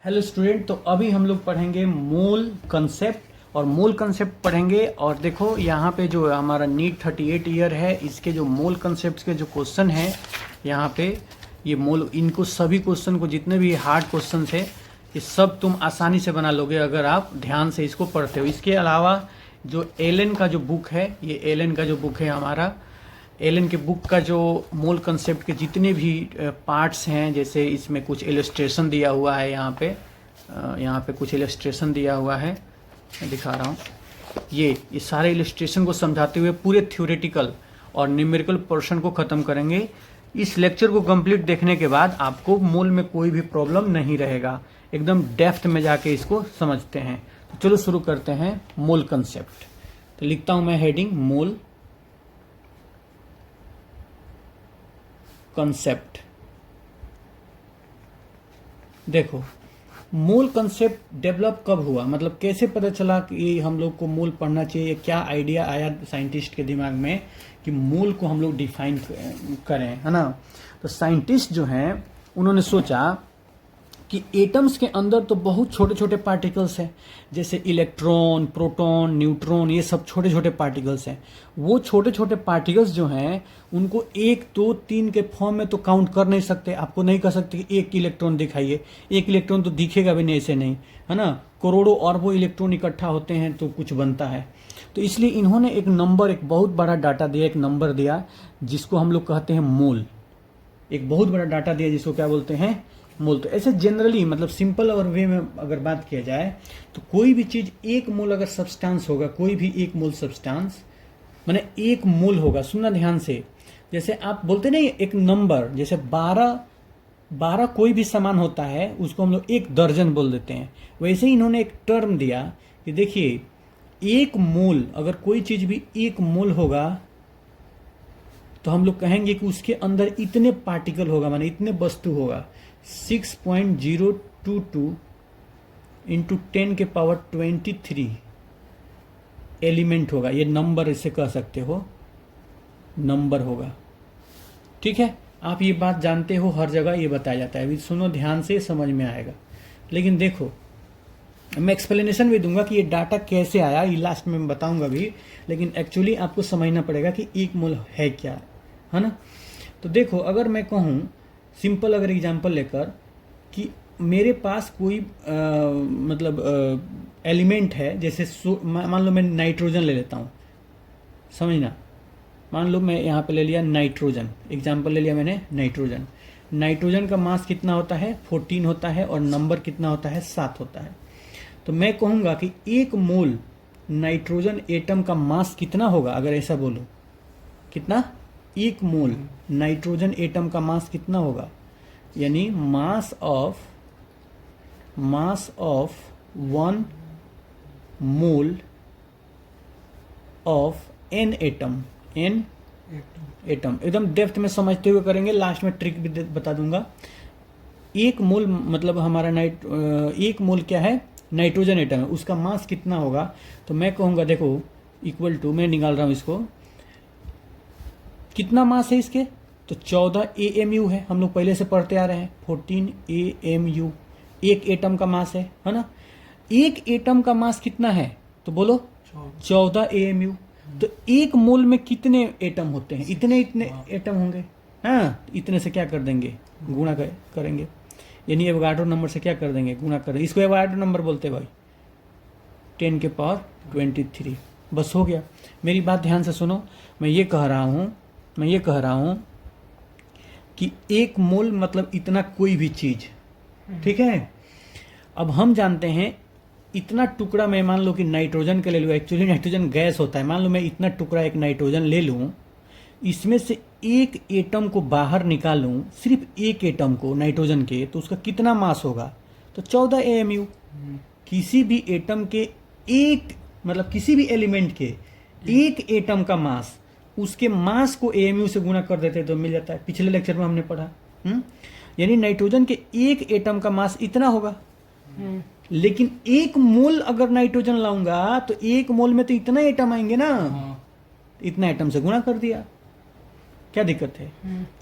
Hello student, तो अभी हम लोग पढ़ेंगे मोल कंसेप्ट और मोल कंसेप्ट पढ़ेंगे। और देखो यहाँ पे जो हमारा नीट 38 ईयर है, इसके जो मोल कंसेप्ट के जो क्वेश्चन हैं यहाँ पे, ये मोल, इनको सभी क्वेश्चन को, जितने भी हार्ड क्वेश्चन है, ये सब तुम आसानी से बना लोगे अगर आप ध्यान से इसको पढ़ते हो। इसके अलावा जो एलन का जो बुक है, ये एलन का जो बुक है हमारा, एलन के बुक का जो मोल कंसेप्ट के जितने भी पार्ट्स हैं, जैसे इसमें कुछ इलस्ट्रेशन दिया हुआ है, यहाँ पे कुछ इलस्ट्रेशन दिया हुआ है, मैं दिखा रहा हूँ। ये सारे इलस्ट्रेशन को समझाते हुए पूरे थ्योरेटिकल और न्यूमेरिकल पोर्शन को ख़त्म करेंगे। इस लेक्चर को कंप्लीट देखने के बाद आपको मोल में कोई भी प्रॉब्लम नहीं रहेगा, एकदम डेप्थ में जाके इसको समझते हैं। तो चलो शुरू करते हैं मोल कंसेप्ट। तो लिखता हूँ मैं हेडिंग मोल कंसेप्ट। देखो, मोल कंसेप्ट डेवलप कब हुआ, मतलब कैसे पता चला कि हम लोग को मोल पढ़ना चाहिए, क्या आइडिया आया साइंटिस्ट के दिमाग में कि मोल को हम लोग डिफाइन करें, है ना। तो साइंटिस्ट जो हैं उन्होंने सोचा कि एटम्स के अंदर तो बहुत छोटे छोटे पार्टिकल्स हैं, जैसे इलेक्ट्रॉन, प्रोटॉन, न्यूट्रॉन, ये सब छोटे छोटे पार्टिकल्स हैं। वो छोटे छोटे पार्टिकल्स जो हैं उनको 1, 2, 3 के फॉर्म में तो काउंट कर नहीं सकते। आपको नहीं कह सकते कि एक इलेक्ट्रॉन दिखाइए, एक इलेक्ट्रॉन तो दिखेगा भी नहीं, ऐसे नहीं, है ना। करोड़ों अरबों इलेक्ट्रॉन इकट्ठा होते हैं तो कुछ बनता है। तो इसलिए इन्होंने एक नंबर, एक बहुत बड़ा डाटा दिया, एक नंबर दिया जिसको हम लोग कहते हैं मोल। एक बहुत बड़ा डाटा दिया जिसको क्या बोलते हैं, मोल। तो ऐसे जनरली, मतलब सिंपल और वे में अगर बात किया जाए तो कोई भी चीज 1 मोल अगर सब्सटेंस होगा, कोई भी 1 मोल सब्सटेंस माने 1 मोल होगा। सुनना ध्यान से, जैसे आप बोलते नहीं एक नंबर, जैसे 12 कोई भी सामान होता है उसको हम लोग 1 दर्जन बोल देते हैं। वैसे ही इन्होंने एक टर्म दिया कि देखिए 1 मोल, अगर कोई चीज भी 1 मोल होगा तो हम लोग कहेंगे कि उसके अंदर इतने पार्टिकल होगा, माने इतने वस्तु होगा। 6.022 इंटू 10 के पावर 23 एलिमेंट होगा। ये नंबर इसे कह सकते हो, नंबर होगा। ठीक है, आप ये बात जानते हो, हर जगह ये बताया जाता है। अभी सुनो ध्यान से, समझ में आएगा। लेकिन देखो, मैं एक्सप्लेनेशन भी दूंगा कि ये डाटा कैसे आया, ये लास्ट में मैं बताऊंगा भी। लेकिन एक्चुअली आपको समझना पड़ेगा कि 1 मोल है क्या, है ना। तो देखो, अगर मैं कहूँ सिंपल अगर एग्जांपल लेकर कि मेरे पास कोई मतलब एलिमेंट है, जैसे मान लो मैं नाइट्रोजन ले लेता हूँ, समझना। मान लो मैं यहाँ पे ले लिया नाइट्रोजन, एग्जांपल ले लिया मैंने नाइट्रोजन। नाइट्रोजन का मास कितना होता है, 14 होता है, और नंबर कितना होता है, 7 होता है। तो मैं कहूँगा कि 1 मोल नाइट्रोजन एटम का मास कितना होगा, अगर ऐसा बोलो, कितना, 1 मोल नाइट्रोजन एटम का मास कितना होगा, यानी mass of 1 mole of n atom, एकदम डेप्थ में समझते हुए करेंगे, लास्ट में ट्रिक भी बता दूंगा। 1 मोल मतलब हमारा 1 मोल क्या है, नाइट्रोजन एटम है, उसका मास कितना होगा। तो मैं कहूँगा देखो, इक्वल टू, मैं निकाल रहा हूँ इसको, कितना मास है इसके, तो 14 AMU है, हम लोग पहले से पढ़ते आ रहे हैं। 14 AMU एक एटम का मास है ना। एक एटम का मास कितना है, तो बोलो 14 AMU। तो 1 मोल में कितने एटम होते हैं, इतने एटम होंगे, हाँ। इतने से क्या कर देंगे, गुणा करेंगे, यानी एवोगाड्रो नंबर से क्या कर देंगे, गुणा कर देंगे। इसको एवोगाड्रो नंबर बोलते हैं भाई, 10 के पावर 23। बस हो गया। मेरी बात ध्यान से सुनो, मैं ये कह रहा हूं कि 1 मोल मतलब इतना कोई भी चीज, ठीक है। अब हम जानते हैं इतना टुकड़ा, मैं मान लो कि नाइट्रोजन के ले लूँ, एक्चुअली नाइट्रोजन गैस होता है। मान लो मैं इतना टुकड़ा एक नाइट्रोजन ले लूँ, इसमें से 1 एटम को बाहर निकालूं, सिर्फ 1 एटम को नाइट्रोजन के, तो उसका कितना मास होगा, तो 14 AMU। किसी भी एटम के मतलब किसी भी एलिमेंट के 1 एटम का मास, उसके मास को AMU से गुणा कर देते तो मिल जाता है। पिछले लेक्चर में हमने पढ़ा। यानी नाइट्रोजन के 1 एटम का मास इतना होगा। लेकिन 1 मोल अगर नाइट्रोजन लाऊंगा तो 1 मोल में तो इतना एटम आएंगे ना, इतना एटम से गुणा कर दिया, क्या दिक्कत है।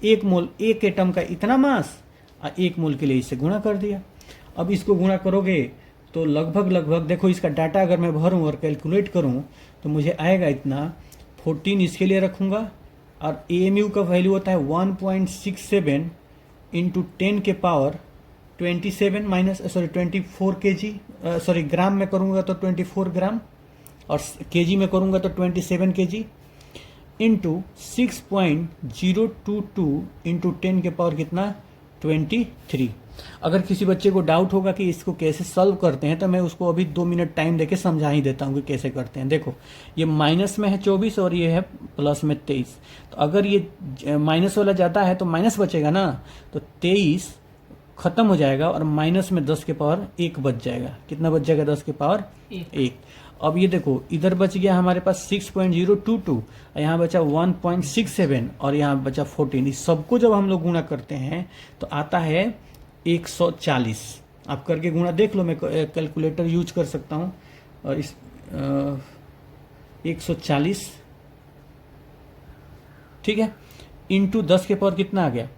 1 मोल, 1 एटम का इतना मास, और 1 मोल के लिए इससे गुणा कर दिया। अब इसको गुणा करोगे तो लगभग देखो इसका डाटा अगर मैं भरूं और कैलकुलेट करूं तो मुझे आएगा इतना। 14 इसके लिए रखूंगा और AMU का वैल्यू होता है 1.67 इंटू 10 के पावर 27 माइनस 24 केजी, ग्राम में करूंगा तो 24 ग्राम और केजी में करूंगा तो 27 केजी इंटू 6.022 इंटू 10 के पावर कितना 23। अगर किसी बच्चे को डाउट होगा कि इसको कैसे सॉल्व करते हैं तो मैं उसको अभी 2 मिनट टाइम देके समझा ही देता हूँ कि कैसे करते हैं। देखो ये माइनस में है 24 और ये है प्लस में 23, तो अगर ये माइनस वाला जाता है तो माइनस बचेगा ना, तो 23 खत्म हो जाएगा और माइनस में 10 के पावर 1 बच जाएगा। कितना बच जाएगा 10 के पावर 1। अब ये देखो इधर बच गया हमारे पास 6.022, यहाँ बचा 1.67 और यहाँ बचा 14। इस सबको जब हम लोग गुणा करते हैं तो आता है 140। आप करके गुणा देख लो, मैं कैलकुलेटर यूज कर सकता हूँ। और इस 140 ठीक है इंटू 10 के पावर कितना आ गया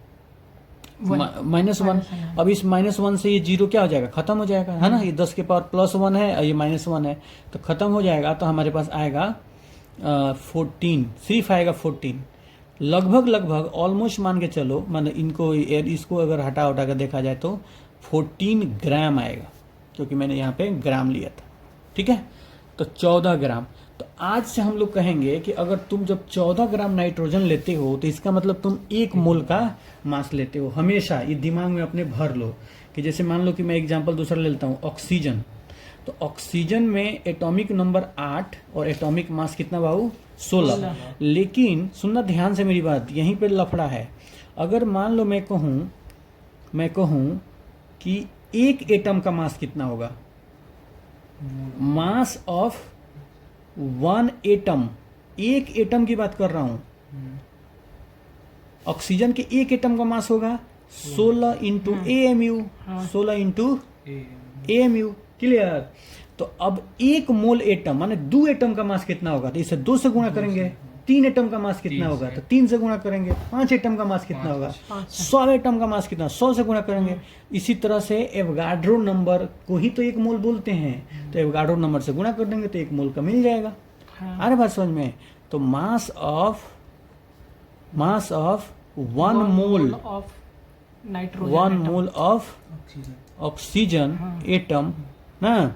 -1। अब इस -1 से ये 0 क्या हो जाएगा, खत्म हो जाएगा, है ना। ये 10 के पावर +1 है और ये -1 है तो खत्म हो जाएगा। तो हमारे पास आएगा 14, सिर्फ आएगा 14। लगभग ऑलमोस्ट मान के चलो, मान इनको इसको अगर हटा उठा कर देखा जाए तो 14 ग्राम आएगा, क्योंकि मैंने यहाँ पे ग्राम लिया था। ठीक है, तो 14 ग्राम। तो आज से हम लोग कहेंगे कि अगर तुम जब 14 ग्राम नाइट्रोजन लेते हो तो इसका मतलब तुम 1 मोल का मास लेते हो। हमेशा ये दिमाग में अपने भर लो कि जैसे मान लो कि मैं एग्जांपल दूसरा ले लेता हूँ, ऑक्सीजन। तो ऑक्सीजन में एटॉमिक नंबर 8 और एटॉमिक मास कितना बाबू 16। लेकिन सुनना ध्यान से मेरी बात, यहीं पे लफड़ा है। अगर मान लो मैं कहूँ कि एक एटम का मास कितना होगा, मास ऑफ 1 एटम, एक एटम की बात कर रहा हूं। ऑक्सीजन के एक एटम का मास होगा 16 into AMU, 16 into AMU। Clear. तो अब 1 मोल एटम माने 2 एटम का मास कितना होगा, तो इसे 2 से गुणा करेंगे। 3 एटम का मास कितना होगा, तो 3 से गुणा करेंगे। 5 एटम का मास कितना होगा, 100 एटम का मास कितना, 100 से गुणा करेंगे। इसी तरह से एवोगाड्रो नंबर को ही तो 1 मोल बोलते हैं, तो एवोगाड्रो नंबर से गुणा कर देंगे तो 1 मोल का मिल जाएगा। आ रहा बात समझ में। तो mass of 1 mole of nitrogen, 1 mole of oxygen atom ना,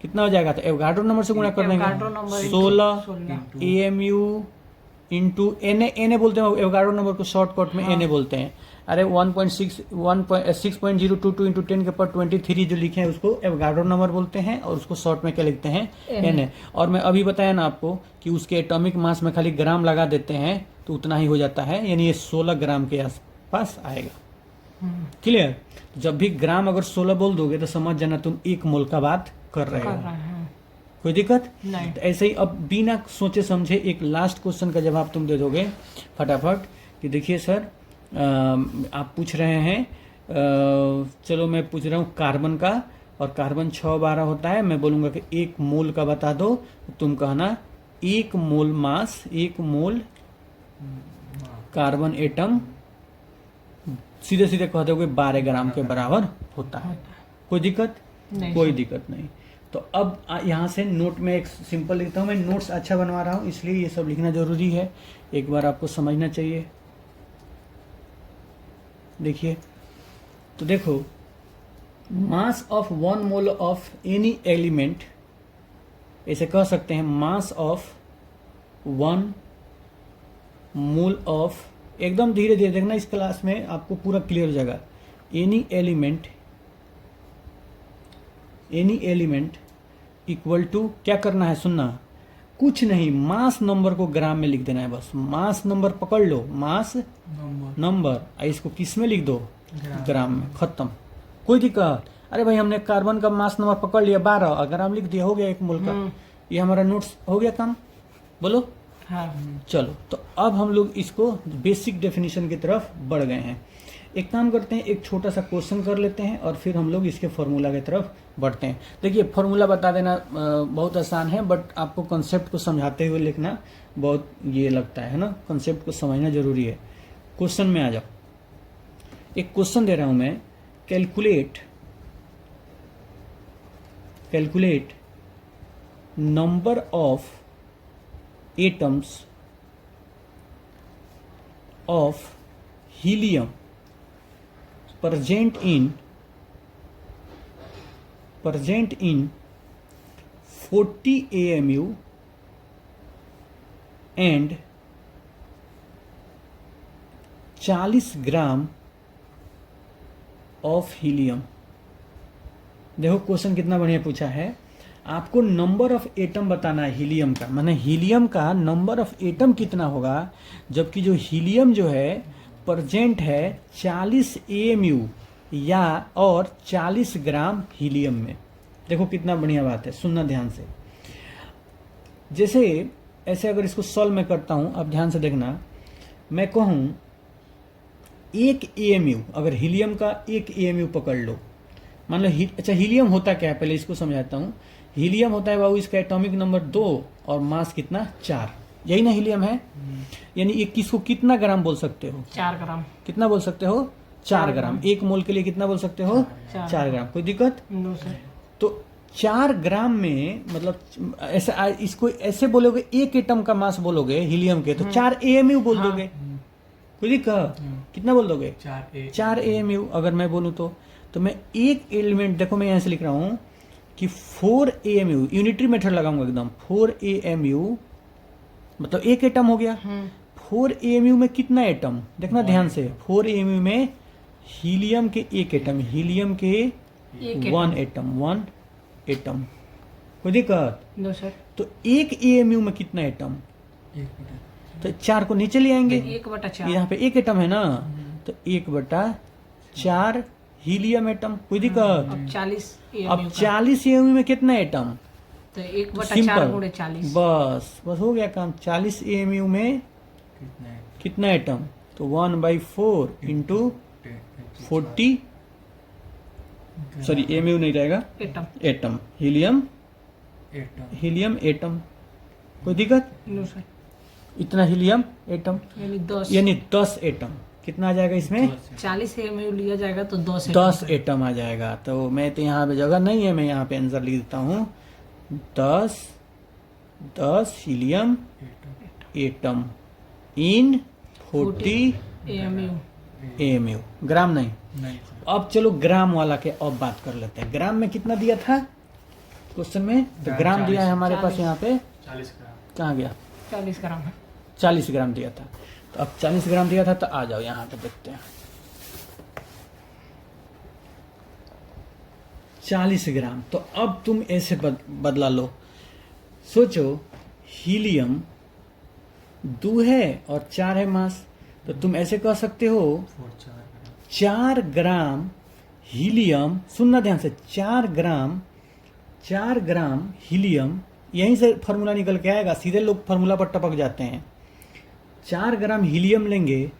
कितना हो जाएगा, तो एवोगाड्रो नंबर से गुणा कर देंगे। 16 AMU इंटू Na बोलते हैं एवोगाड्रो नंबर को, शॉर्टकट में Na बोलते हैं। अरे 6.022 इंटू 10 के पावर 23 जो लिखे हैं उसको एवोगाड्रो नंबर बोलते हैं और उसको शॉर्ट में क्या लिखते हैं Na। और मैं अभी बताया ना आपको कि उसके एटॉमिक मास में खाली ग्राम लगा देते हैं तो उतना ही हो जाता है, यानी ये 16 ग्राम के आसपास आएगा। क्लियर। जब भी ग्राम अगर 16 बोल दोगे तो समझ जाना तुम 1 मोल का बात कर रहे हो। कोई दिक्कत नहीं। तो ऐसे ही अब बिना सोचे समझे एक लास्ट क्वेश्चन का जवाब तुम दे दोगे फटाफट कि देखिए सर आप पूछ रहे हैं, चलो मैं पूछ रहा हूँ कार्बन का, और कार्बन 612 होता है। मैं बोलूंगा कि 1 मोल का बता दो, तुम कहना 1 मोल मास, 1 मोल कार्बन एटम सीधे सीधे कह दोगे 12 ग्राम के बराबर होता है। कोई दिक्कत नहीं, कोई दिक्कत नहीं। तो अब यहाँ से नोट में एक सिंपल लिखता हूँ। मैं नोट्स अच्छा बनवा रहा हूँ इसलिए ये सब लिखना जरूरी है, एक बार आपको समझना चाहिए। देखिए तो देखो, mass of 1 mole of any element, ऐसे कह सकते हैं मास ऑफ 1 मोल ऑफ, एकदम धीरे धीरे देखना, इस क्लास में आपको पूरा क्लियर हो जाएगा। एनी एलिमेंट इक्वल टू क्या करना है, सुनना, कुछ नहीं, मास नंबर को ग्राम में लिख देना है बस। मास नंबर पकड़ लो, मास नंबर, इसको किस में लिख दो, ग्राम में, खत्म। कोई दिक्कत। अरे भाई हमने कार्बन का मास नंबर पकड़ लिया 12, ग्राम लिख दिया, हो गया 1 मोल का। ये हमारा नोट्स हो गया काम, बोलो। हाँ। चलो तो अब हम लोग इसको बेसिक डेफिनेशन की तरफ बढ़ गए हैं। एक काम करते हैं, एक छोटा सा क्वेश्चन कर लेते हैं और फिर हम लोग इसके फॉर्मूला की तरफ बढ़ते हैं। देखिए फॉर्मूला बता देना बहुत आसान है, बट आपको कॉन्सेप्ट को समझाते हुए लिखना बहुत ये लगता है ना, कॉन्सेप्ट को समझना जरूरी है। क्वेश्चन में आ जाओ। एक क्वेश्चन दे रहा हूं मैं, calculate calculate number of atoms of helium present in 40 AMU and 40 gram of helium. देखो क्वेश्चन कितना बढ़िया पूछा है। आपको नंबर ऑफ एटम बताना है हीलियम का, माने हीलियम का नंबर ऑफ एटम कितना होगा, जबकि जो हीलियम जो है प्रेजेंट है 40 AMU या और 40 ग्राम हीलियम में। देखो कितना बढ़िया बात है, सुनना ध्यान से। जैसे ऐसे अगर इसको सॉल्व मैं करता हूं, अब ध्यान से देखना, मैं कहूं 1 AMU, अगर हीलियम का 1 AMU पकड़ लो, मान लो अच्छा हीलियम होता क्या है पहले इसको समझाता हूं। हीलियम होता है बाबू, इसका एटॉमिक नंबर 2 और मास कितना 4, यही ना हीलियम है। यानी एक किसको कितना ग्राम बोल सकते हो? 4 ग्राम। कितना बोल सकते हो? 4 ग्राम। 1 मोल के लिए कितना बोल सकते हो? 4 ग्राम। कोई दिक्कत? No sir. तो 4 ग्राम में मतलब ऐसा इसको ऐसे बोलोगे, 1 एटम का मास बोलोगे हीलियम के तो 4 AMU बोल दोगे। कोई दिक्कत? कितना बोल दोगे? 4 AMU। अगर मैं बोलूं तो मैं एक एलिमेंट, देखो मैं यहां से लिख रहा हूं कि 4 AMU, यूनिटरी मेथड लगाऊंगा एकदम। 4 AMU मतलब 1 एटम हो गया। 4 AMU में कितना एटम? देखना ध्यान से, 4 AMU में हीलियम के 1 एटम, हीलियम के 1 एटम। कोई दिक्कत? No sir. तो 1 AMU में कितना एटम? तो 4 को नीचे ले आएंगे, 1/4। यहाँ पे 1 एटम है ना, तो 1/4 हीलियम एटम। कोई दिक्कत? अब 40 अब 40 AMU में कितना एटम? तो 1/4 गुणे 40। बस हो गया काम। 40 AMU में कितना एटम? तो 1/4 इंटू 40, सॉरी AMU नहीं रहेगा, एटम, हीलियम एटम। कोई दिक्कत? No sir. इतना हीलियम एटम यानी 10 एटम। कितना आ जाएगा इसमें? 40 AMU लिया जाएगा तो 10 एटम आ जाएगा। तो मैं तो यहाँ पे जगह नहीं है, मैं यहाँ पे आंसर लिख देता हूँ 10 हीलियम एटम इन 40 AMU। ग्राम नहीं। अब चलो ग्राम वाला के अब बात कर लेते हैं। ग्राम में कितना दिया था क्वेश्चन में? तो ग्राम दिया है हमारे पास यहाँ पे 40 ग्राम। कहाँ गया? 40 ग्राम है। 40 ग्राम दिया था। तो अब 40 ग्राम दिया था, तो आ जाओ यहाँ पे देखते हैं। 40 ग्राम। तो अब तुम ऐसे बदला लो, सोचो हीलियम 2 है और 4 है मास, तो तुम ऐसे कह सकते हो 4 ग्राम हीलियम। सुनना ध्यान से, 4 ग्राम हीलियम। यहीं से फॉर्मूला निकल के आएगा, सीधे लोग फॉर्मूला पर टपक जाते हैं। 4 ग्राम हीलियम लेंगे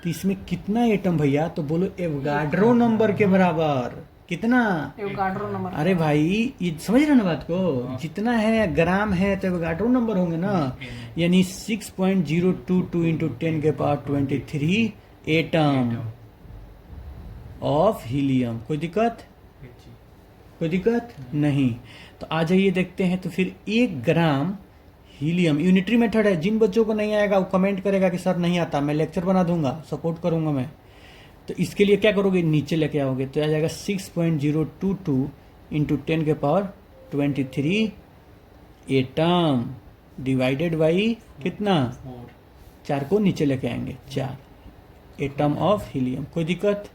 तो इसमें कितना एटम भैया? तो बोलो एवोगाड्रो नंबर के बराबर। कितना? Avogadro number. अरे भाई ये समझ रहे ना बात को, जितना है ग्राम है तो एवोगाड्रो नंबर होंगे ना। यानी 6.022 इंटू 10 के पावर 23 एटम ऑफ हीलियम। कोई दिक्कत? कोई दिक्कत नहीं। तो आ जाइए देखते हैं। तो फिर 1 ग्राम हीलियम, यूनिटरी मेथड है। जिन बच्चों को नहीं आएगा वो कमेंट करेगा कि सर नहीं आता, मैं लेक्चर बना दूंगा, सपोर्ट करूंगा मैं। तो इसके लिए क्या करोगे? नीचे लेके आओगे तो आ जाएगा 6.022 इंटू 10 के पावर 23 एटम डिवाइडेड बाई कितना? 4 को नीचे लेके आएंगे, 4 एटम ऑफ हीलियम। कोई दिक्कत?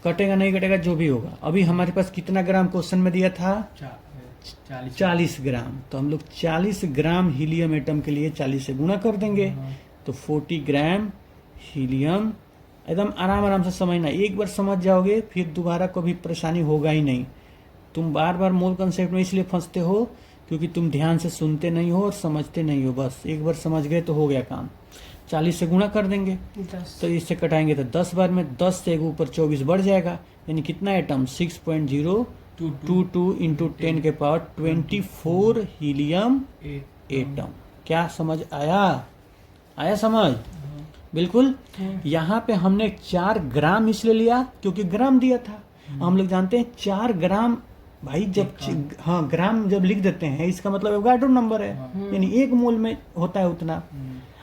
कटेगा नहीं कटेगा, जो भी होगा। अभी हमारे पास कितना ग्राम क्वेश्चन में दिया था? 40 ग्राम। तो हम लोग 40 ग्राम हीलियम एटम के लिए 40 से गुणा कर देंगे, तो 40 ग्राम हीलियम। एकदम आराम से समझना, एक बार समझ जाओगे फिर दोबारा कभी परेशानी होगा ही नहीं। तुम बार बार मोल कंसेप्ट में इसलिए फंसते हो क्योंकि तुम ध्यान से सुनते नहीं हो और समझते नहीं हो। बस एक बार समझ गए तो हो गया काम। 40 से गुणा कर देंगे, तो इससे कटाएंगे तो 10 बार में 10 से ऊपर 24 बढ़ जाएगा। यानी कितना एटम? 6.022 इंटू 10 के पावर 24 हीलियम एटम। क्या समझ आया? आया समझ? बिल्कुल। यहाँ पे हमने 4 ग्राम इसलिए लिया क्योंकि ग्राम दिया था। हम लोग जानते हैं 4 ग्राम भाई जब हाँ ग्राम जब लिख देते हैं इसका मतलब एवोगाड्रो नंबर है, यानी 1 मोल में होता है उतना।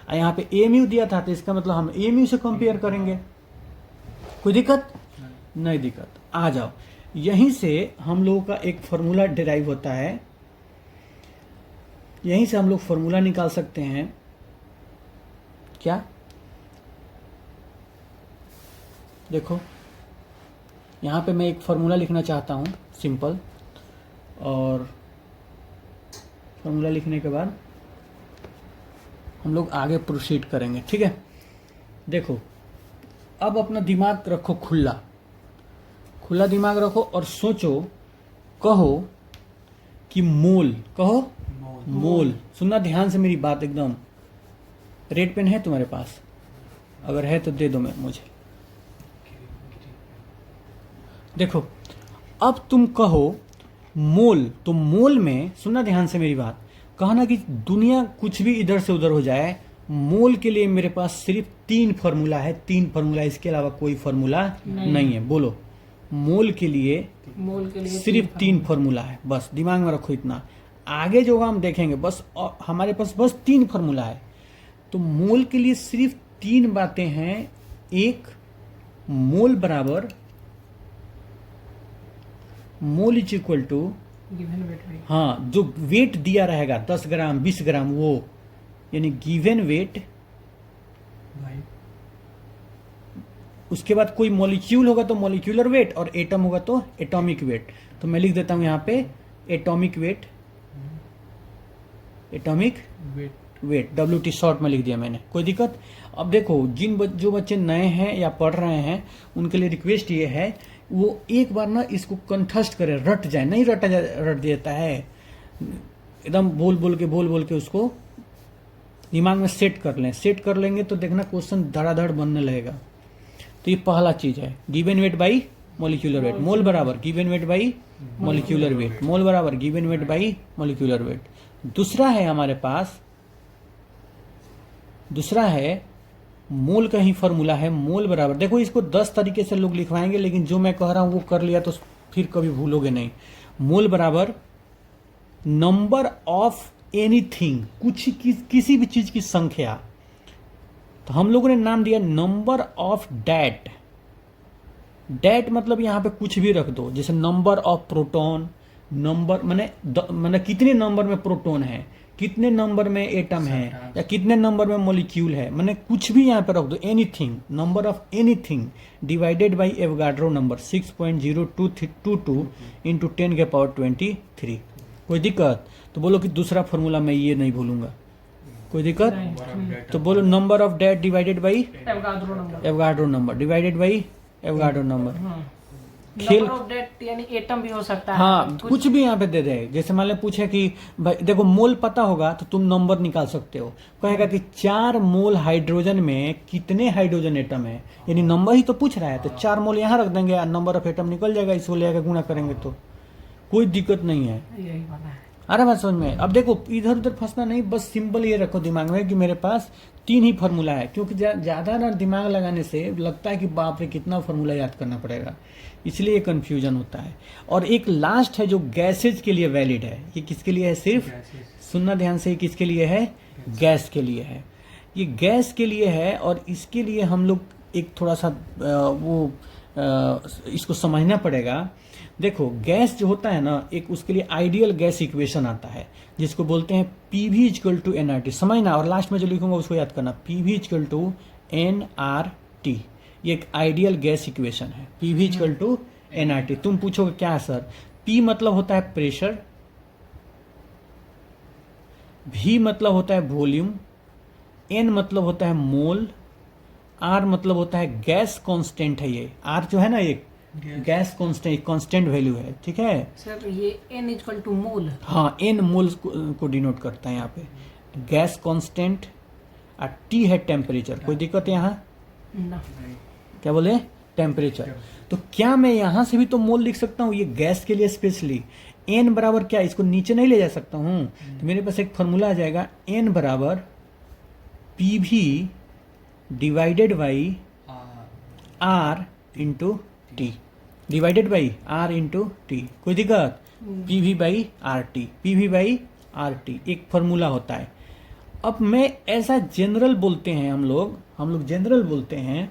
और यहाँ पे एमयू दिया था तो इसका मतलब हम एमयू से कंपेयर करेंगे। कोई दिक्कत नहीं दिक्कत, आ जाओ। यहीं से हम लोगों का एक फॉर्मूला डिराइव होता है, यहीं से हम लोग फॉर्मूला निकाल सकते हैं। क्या देखो यहाँ पे मैं एक फॉर्मूला लिखना चाहता हूँ सिंपल, और फॉर्मूला लिखने के बाद हम लोग आगे प्रोसीड करेंगे, ठीक है। देखो अब अपना दिमाग रखो खुला, खुला दिमाग रखो और सोचो, कहो कि मोल, कहो मोल। सुनना ध्यान से मेरी बात एकदम। रेड पेन है तुम्हारे पास? अगर है तो दे दो मुझे। देखो अब तुम कहो मोल, तो मोल में सुनना ध्यान से मेरी बात, कहना कि दुनिया कुछ भी इधर से उधर हो जाए, मोल के लिए मेरे पास सिर्फ 3 फार्मूला है, 3 फार्मूला, इसके अलावा कोई फार्मूला नहीं है। बोलो मोल के लिए सिर्फ 3 फार्मूला है, बस दिमाग में रखो इतना। आगे जो हम देखेंगे बस हमारे पास बस 3 फार्मूला है। तो मोल के लिए सिर्फ 3 बातें हैं। एक, मोल बराबर, मोल इज इक्वल टू, हाँ जो वेट दिया रहेगा 10 ग्राम 20 ग्राम वो, यानी गिवन वेट। उसके बाद कोई मॉलिक्यूल होगा तो मॉलिक्यूलर वेट, और एटम होगा तो एटॉमिक वेट। तो मैं लिख देता हूं यहाँ पे atomic weight, atomic weight WT short में लिख दिया मैंने, कोई दिक्कत। अब देखो जो बच्चे नए हैं या पढ़ रहे हैं उनके लिए रिक्वेस्ट ये है, वो एक बार ना इसको कंठस्थ करे, रट जाए, नहीं रट देता है, एकदम बोल बोल के उसको दिमाग में सेट कर लें। सेट कर लेंगे तो देखना क्वेश्चन धड़ाधड़ बनने लगेगा। तो ये पहला चीज है, given weight by molecular weight. Mole बराबर given weight by molecular weight, mole बराबर given weight by molecular weight. दूसरा है हमारे पास, दूसरा है मोल का ही फॉर्मूला है, मोल बराबर, देखो इसको 10 तरीके से लोग लिखवाएंगे, लेकिन जो मैं कह रहा हूं वो कर लिया तो फिर कभी भूलोगे नहीं। मोल बराबर नंबर ऑफ एनीथिंग, किसी भी चीज की संख्या। तो हम लोगों ने नाम दिया नंबर ऑफ डैट। डैट मतलब यहां पे कुछ भी रख दो, जैसे नंबर ऑफ प्रोटॉन, नंबर माने कितने नंबर में प्रोटॉन है, कितने नंबर में एटम है, या कितने नंबर में मॉलिक्यूल है, माने कुछ भी यहाँ पे रख दो, anything, number of anything divided by Avogadro number 6.0222 into 10 के पावर 23। कोई दिक्कत? तो बोलो कि दूसरा फॉर्मूला मैं ये नहीं भूलूंगा। कोई दिक्कत? तो बोलो number of that divided by Avogadro number divided by Avogadro number. खेल यानी एटम भी हो सकता है। हाँ कुछ भी यहाँ पे दे दे। जैसे मान लो पूछे कि भाई देखो मोल पता होगा तो तुम नंबर निकाल सकते हो, कहेगा कि 4 मोल हाइड्रोजन में कितने हाइड्रोजन एटम है, यानी नंबर ही तो पूछ रहा है, तो 4 मोल यहाँ रख देंगे, नंबर ऑफ एटम निकल जाएगा, इसको ले आकर गुणा करेंगे तो कोई दिक्कत नहीं है। यही वाला है। अरे बात समझ में। अब देखो इधर उधर फंसना नहीं, बस सिंपल ये रखो दिमाग में कि मेरे पास 3 ही फार्मूला है, क्योंकि ज्यादा ना दिमाग लगाने से लगता है कि बाप रे कितना फार्मूला याद करना पड़ेगा, इसलिए कंफ्यूजन होता है। और एक लास्ट है जो गैसेज के लिए वैलिड है। ये किसके लिए है? सिर्फ सुनना ध्यान से, किसके लिए है? गैस के लिए है। ये गैस के लिए है, और इसके लिए हम लोग एक थोड़ा सा इसको समझना पड़ेगा। देखो गैस जो होता है ना, एक उसके लिए आइडियल गैस इक्वेशन आता है जिसको बोलते हैं PV इक्वल टू nRT। समझना, और लास्ट में जो लिखूंगा उसको याद करना, PV इक्वल टू nRT। ये एक आइडियल गैस इक्वेशन है, PV इक्वल टू nRT। तुम पूछोगे क्या सर? P मतलब होता है प्रेशर, V मतलब होता है वॉल्यूम, N मतलब होता है मोल, R मतलब होता है गैस कांस्टेंट है। ये R जो है ना, ये गैस कांस्टेंट वैल्यू है, ठीक है सर। ये N इक्वल टू मोल, हाँ N मोल को डिनोट करता है यहाँ पे, गैस कांस्टेंट। और T है टेम्परेचर। कोई दिक्कत है यहाँ? ना। क्या बोले? टेम्परेचर। तो क्या मैं यहाँ से भी तो मोल लिख सकता हूँ, ये गैस के लिए स्पेशली। N बराबर क्या, इसको नीचे नहीं ले जा सकता हूँ, तो मेरे पास एक फॉर्मूला आ जाएगा, N बराबर PV divided by R into T। Divided by R into T. कोई दिक्कत? P V by R T, P V by R T एक फॉर्मूला होता है। अब मैं ऐसा जनरल बोलते हैं हम लोग जनरल बोलते हैं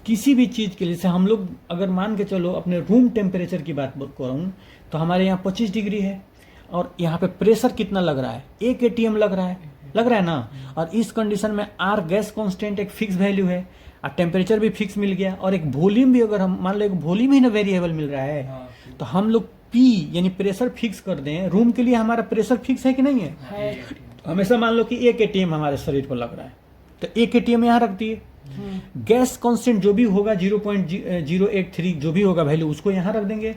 किसी भी चीज के लिए। जैसे हम लोग अगर मान के चलो अपने रूम टेम्परेचर की बात करूं तो हमारे यहाँ 25 डिग्री है और यहाँ पे प्रेशर कितना लग रहा है? 1 ATM लग रहा है ना। और इस कंडीशन में आर गैस कांस्टेंट एक फिक्स वैल्यू है और टेम्परेचर भी फिक्स मिल गया और एक वॉल्यूम भी, अगर हम मान लो एक वॉल्यूम ही ना वेरिएबल मिल रहा है तो हम लोग पी यानी प्रेशर फिक्स कर दें। रूम के लिए हमारा प्रेशर फिक्स है कि नहीं है? हमेशा मान लो कि 1 ATM हमारे शरीर पर लग रहा है तो 1 ATM यहाँ रख दिए। गैस कांस्टेंट जो भी होगा 0.083 जो भी होगा वैल्यू उसको यहाँ रख देंगे।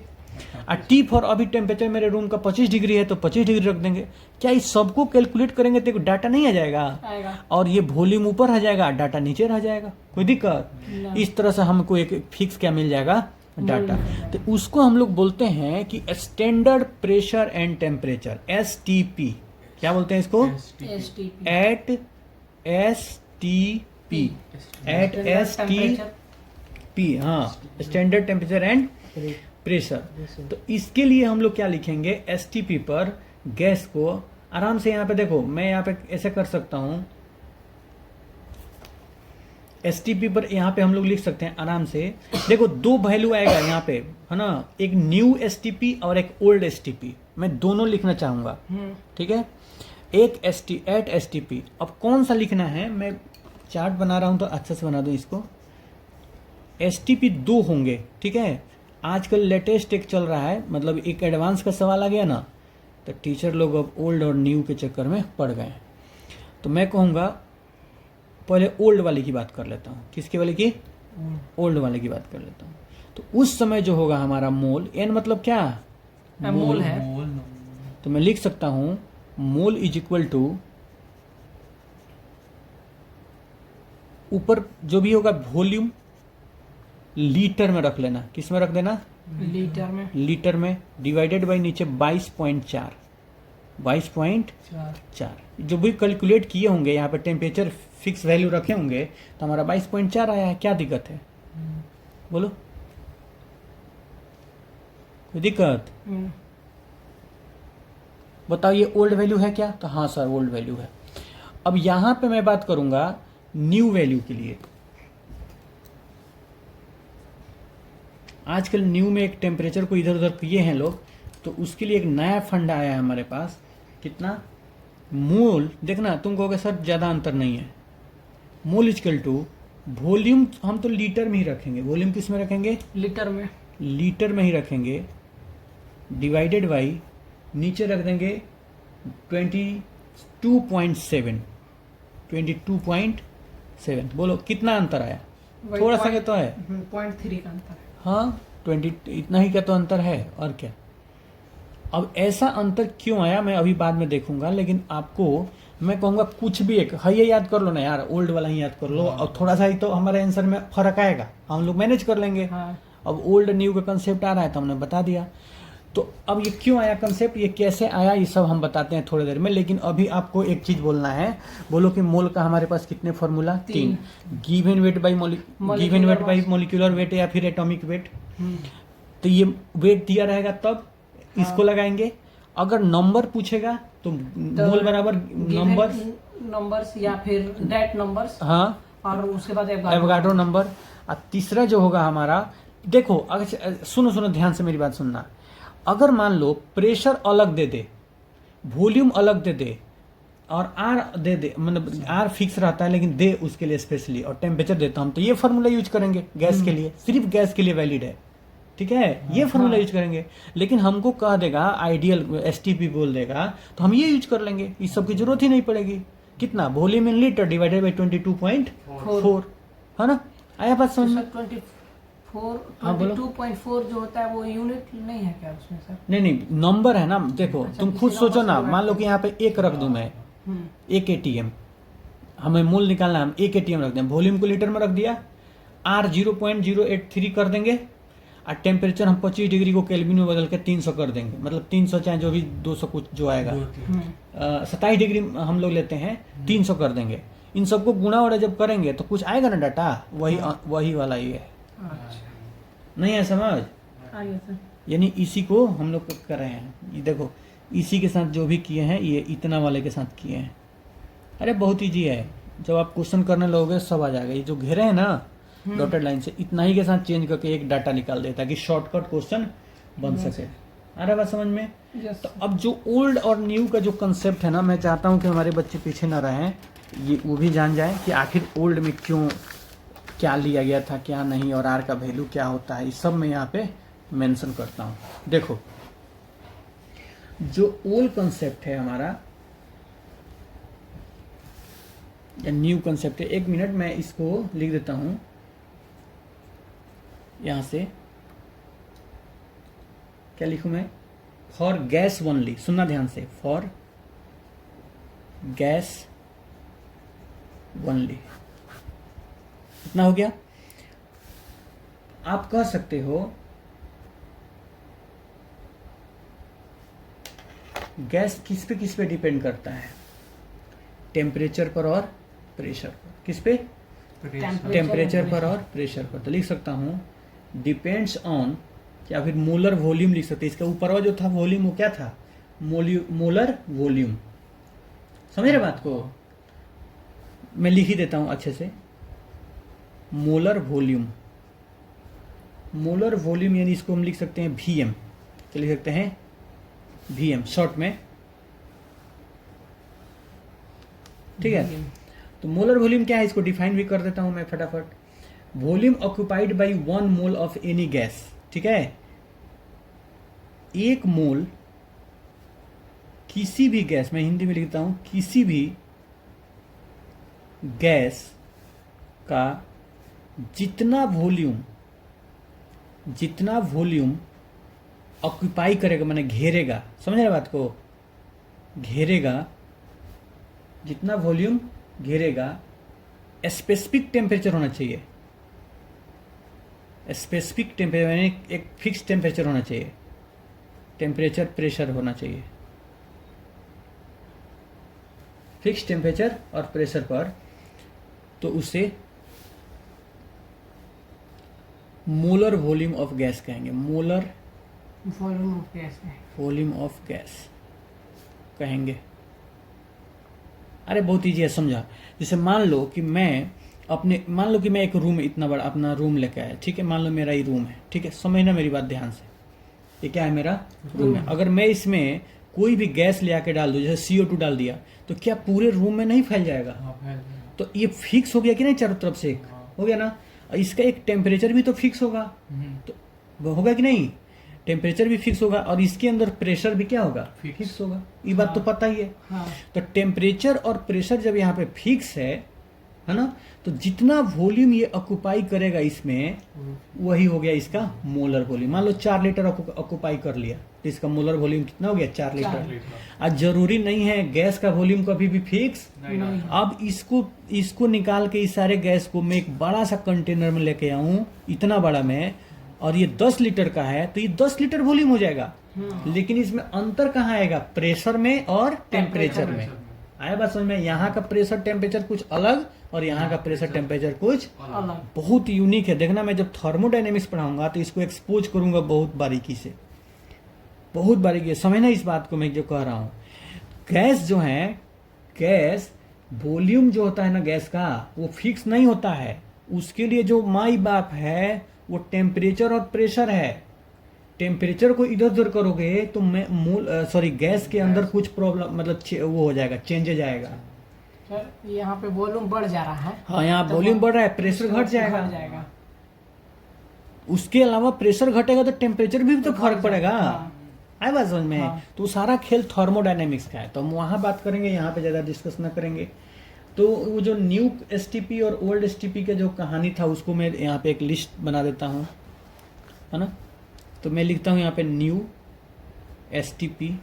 और टी फॉर अभी टेम्परेचर मेरे रूम का 25 डिग्री है तो 25 डिग्री रख देंगे। क्या इस सबको कैलकुलेट करेंगे तो डाटा नहीं आ जाएगा? और ये वॉल्यूम ऊपर आ जाएगा, डाटा नीचे रह जाएगा। कोई दिक्कत? इस तरह से हमको एक फिक्स क्या मिल जाएगा? डाटा। तो उसको हम लोग बोलते हैं कि standard pressure and temperature, STP। क्या बोलते हैं इसको? At STP। हाँ, स्टैंडर्ड टेम्परेचर एंड प्रेशर। तो इसके लिए हम लोग क्या लिखेंगे? STP पर गैस को आराम से यहाँ पे देखो, मैं यहाँ पे ऐसे कर सकता हूँ। STP पर यहाँ पे हम लोग लिख सकते हैं आराम से। देखो दो वैल्यू आएगा यहाँ पे, है ना, एक न्यू STP और एक ओल्ड STP। मैं दोनों लिखना चाहूंगा, ठीक है। एक एट STP। अब कौन सा लिखना है? मैं चार्ट बना रहा हूं तो अच्छे से बना दूं इसको। STP 2 होंगे, ठीक है। आजकल लेटेस्ट एक चल रहा है, मतलब एक एडवांस का सवाल आ गया ना तो टीचर लोग अब ओल्ड और न्यू के चक्कर में पड़ गए। तो मैं कहूँगा पहले ओल्ड वाले की बात कर लेता हूँ। किसके वाले की? ओल्ड वाले की बात कर लेता हूँ। तो उस समय जो होगा हमारा मोल, एन मतलब क्या? मोल है। तो मैं लिख सकता हूँ मोल इज इक्वल टू, ऊपर जो भी होगा वॉल्यूम लीटर में रख लेना। किस में रख देना? लीटर में डिवाइडेड बाई नीचे 22.4 जो भी कैलकुलेट किए होंगे यहाँ पे टेम्परेचर फिक्स वैल्यू रखे होंगे तो हमारा 22.4 आया है। क्या दिक्कत है? बोलो, कोई दिक्कत? बताओ ये ओल्ड वैल्यू है क्या? तो हाँ सर ओल्ड वैल्यू है। अब यहां पे मैं बात करूंगा न्यू वैल्यू के लिए। आजकल न्यू में एक टेम्परेचर को इधर उधर किए हैं लोग, तो उसके लिए एक नया फंड आया है हमारे पास। कितना? मोल। देखना तुम कहोगे सर ज्यादा अंतर नहीं है। मोल इक्वल टू वॉल्यूम, हम तो लीटर में ही रखेंगे। वॉल्यूम किस में रखेंगे? लीटर में ही रखेंगे। डिवाइडेड बाई नीचे रख देंगे 22.7। बोलो कितना अंतर आया? थोड़ा सा क्या तो है, 0.3 का अंतर है। हाँ 20 इतना ही क्या तो अंतर है, और क्या। अब ऐसा अंतर क्यों आया मैं अभी बाद में देखूंगा, लेकिन आपको मैं कहूंगा कुछ भी एक है ये याद कर लो ना यार, ओल्ड वाला ही याद कर लो। और थोड़ा सा ही तो हमारे आंसर में फर्क आएगा, हम लोग मैनेज कर लेंगे। अब ओल्ड न्यू का कंसेप्ट आ रहा है तो हमने बता दिया। तो अब ये क्यों आया कंसेप्ट, ये कैसे आया, ये सब हम बताते हैं थोड़ी देर में। लेकिन अभी आपको एक चीज बोलना है। बोलो कि मोल का हमारे पास कितने formula? 3। Given weight by molecular wait या फिर एटॉमिक वेट। तो ये वेट दिया रहेगा तब इसको लगाएंगे। अगर नंबर पूछेगा तो मोल बराबर नंबर्स या फिर डेट नंबर्स। हाँ, और उसके बाद एवोगाड्रो नंबर। और तीसरा जो होगा हमारा, देखो अगर सुनो ध्यान से मेरी बात सुनना। अगर मान लो प्रेशर अलग दे दे, वॉल्यूम अलग दे दे और आर दे दे, मतलब आर फिक्स रहता है लेकिन दे उसके लिए स्पेशली, और टेम्परेचर देता हम, तो ये फॉर्मूला यूज करेंगे गैस के लिए। सिर्फ गैस के लिए वैलिड है, ठीक है। ये फॉर्मूला यूज करेंगे। लेकिन हमको कह देगा आइडियल STP बोल देगा तो हम ये यूज कर लेंगे, इस सब की जरूरत ही नहीं पड़ेगी। कितना? Volume in litre divided by 22.4, है ना। आया बात समझ में? 22.4 जो होता है वो यूनिट नहीं है क्या उसमें सर? नहीं नंबर है ना। देखो तुम खुद सोचो ना, मान लो कि यहाँ पे एक रख दूं मैं, 1 ATM, हमें मूल निकालना है, हम 1 ATM रख दें, वॉल्यूम को लीटर में रख दिया, R 0.083 कर देंगे, और टेम्परेचर हम 25 डिग्री को केल्विन में बदल के 300 कर देंगे। मतलब 300 चाहे जो भी 200 कुछ जो आएगा, 27 डिग्री हम लोग लेते हैं, 300 कर देंगे। इन सबको गुणा वड़ा जब करेंगे तो कुछ आएगा ना डाटा, वही वाला ही है। नहीं है समझ? आइए सर। यानी इसी को हम लोग कर रहे हैं, ये देखो इसी के साथ जो भी किए हैं ये इतना वाले के साथ किए हैं। अरे बहुत ईजी है, जब आप क्वेश्चन करने लगोगे सब आ जाएगा। ये जो घेरे हैं ना डॉटेड लाइन से, इतना ही के साथ चेंज करके एक डाटा निकाल देता है कि शॉर्टकट क्वेश्चन बन सके। आ रहा बात समझ में? यस। तो अब जो ओल्ड और न्यू का जो कंसेप्ट है ना, मैं चाहता हूँ कि हमारे बच्चे पीछे ना रहें, ये वो भी जान जाए कि आखिर ओल्ड में क्यों क्या लिया गया था क्या नहीं, और आर का वैल्यू क्या होता है, ये सब मैं यहाँ पे मेंशन करता हूँ। देखो जो ओल्ड कंसेप्ट है हमारा या न्यू कंसेप्ट है, एक मिनट मैं इसको लिख देता हूँ यहाँ से। क्या लिखूं मैं? फॉर गैस ओनली, सुनना ध्यान से, फॉर गैस ओनली। इतना हो गया। आप कह सकते हो गैस किस पे डिपेंड करता है? टेम्परेचर पर और प्रेशर पर। किस पे? टेम्परेचर पर और प्रेशर पर। तो लिख सकता हूं डिपेंड्स ऑन, या फिर मोलर वॉल्यूम लिख सकते हैं। इसका ऊपर वाला जो था वॉल्यूम वो क्या था? Molar volume. समझ रहे बात को? मैं लिख ही देता हूं अच्छे से, मोलर वॉल्यूम। मोलर वॉल्यूम यानी इसको हम लिख सकते हैं वीएम। क्या लिख सकते हैं? वीएम शॉर्ट में, ठीक है। तो मोलर वॉल्यूम क्या है, इसको डिफाइन भी कर देता हूं मैं फटाफट। Volume occupied by 1 mole of any gas, ठीक है। 1 मोल किसी भी गैस, मैं हिंदी में लिखता हूं, किसी भी गैस का जितना वॉल्यूम ऑक्यूपाई करेगा, माने घेरेगा, समझ रहे बात को? घेरेगा, जितना वॉल्यूम घेरेगा, स्पेसिफिक टेम्परेचर होना चाहिए। स्पेसिफिक टेम्परेचर यानी एक फिक्स टेम्परेचर होना चाहिए। टेम्परेचर प्रेशर होना चाहिए, फिक्स टेम्परेचर और प्रेशर पर, तो उसे मोलर वॉल्यूम ऑफ गैस कहेंगे। मोलर वॉल्यूम ऑफ गैस है। वॉल्यूम ऑफ गैस कहेंगे। अरे बहुत ईजी है, समझा? जैसे मान लो कि मैं एक रूम, इतना बड़ा अपना रूम लेके आया, ठीक है। मान लो मेरा ही रूम है, ठीक है। समझना मेरी बात ध्यान से, ये क्या है? मेरा रूम है। अगर मैं इसमें कोई भी गैस ले आके डाल दूं, जैसे CO2 डाल दिया, तो क्या पूरे रूम में नहीं फैल जाएगा? तो ये फिक्स हो गया कि नहीं? चारों तरफ से एक हो गया ना। इसका एक टेम्परेचर भी तो फिक्स होगा, तो वो होगा कि नहीं? टेम्परेचर भी फिक्स होगा और इसके अंदर प्रेशर भी क्या होगा? फिक्स होगा। ये बात तो पता ही है। हाँ। तो टेम्परेचर और प्रेशर जब यहाँ पे फिक्स है ना, तो जितना वॉल्यूम ये ऑक्यूपाई करेगा इसमें, वही हो गया इसका मोलर वॉल्यूम। मान लो 4 लीटर ऑक्यूपाई कर लिया, तो इसका मोलर वॉल्यूम कितना हो गया? 4 लीटर। आज जरूरी नहीं है गैस का वॉल्यूम कभी भी फिक्स नहीं। अब इसको निकाल के इस सारे गैस को मैं एक बड़ा सा कंटेनर में लेके आऊं, इतना बड़ा में, और ये 10 लीटर का है, तो ये 10 लीटर वॉल्यूम हो जाएगा। लेकिन इसमें अंतर कहाँ आएगा? प्रेशर में और टेम्परेचर में। आया बात समझ में? यहाँ का प्रेशर टेम्परेचर कुछ अलग और यहाँ का प्रेशर टेम्परेचर कुछ अलग। बहुत यूनिक है। देखना, मैं जब थर्मोडायनेमिक्स पढ़ाऊंगा तो इसको एक्सपोज करूंगा बहुत बारीकी से, बहुत बारीकी से। समझना इस बात को मैं जो कह रहा हूं। गैस जो है, गैस वॉल्यूम जो होता है ना गैस का, वो फिक्स नहीं होता है। उसके लिए जो माई बाप है वो टेम्परेचर और प्रेशर है। टेम्परेचर को इधर उधर करोगे तो गैस के अंदर कुछ प्रॉब्लम, मतलब वो हो जाएगा, चेंजेज आएगा। सर यहाँ पे वॉल्यूम बढ़ जा रहा है। हाँ, यहाँ तो वॉल्यूम बढ़ रहा है, प्रेशर घट जाएगा। उसके अलावा प्रेशर घटेगा तो टेम्परेचर भी तो फर्क पड़ेगा। आए बात समझ में? हाँ। तो सारा खेल थर्मोडायनेमिक्स का है, तो हम वहां बात करेंगे, यहाँ पे ज्यादा डिस्कस ना करेंगे। तो वो जो न्यू STP और ओल्ड STP का जो कहानी था, उसको मैं यहाँ पे एक लिस्ट बना देता हूँ, है ना। तो मैं लिखता हूँ यहाँ पे न्यू STP।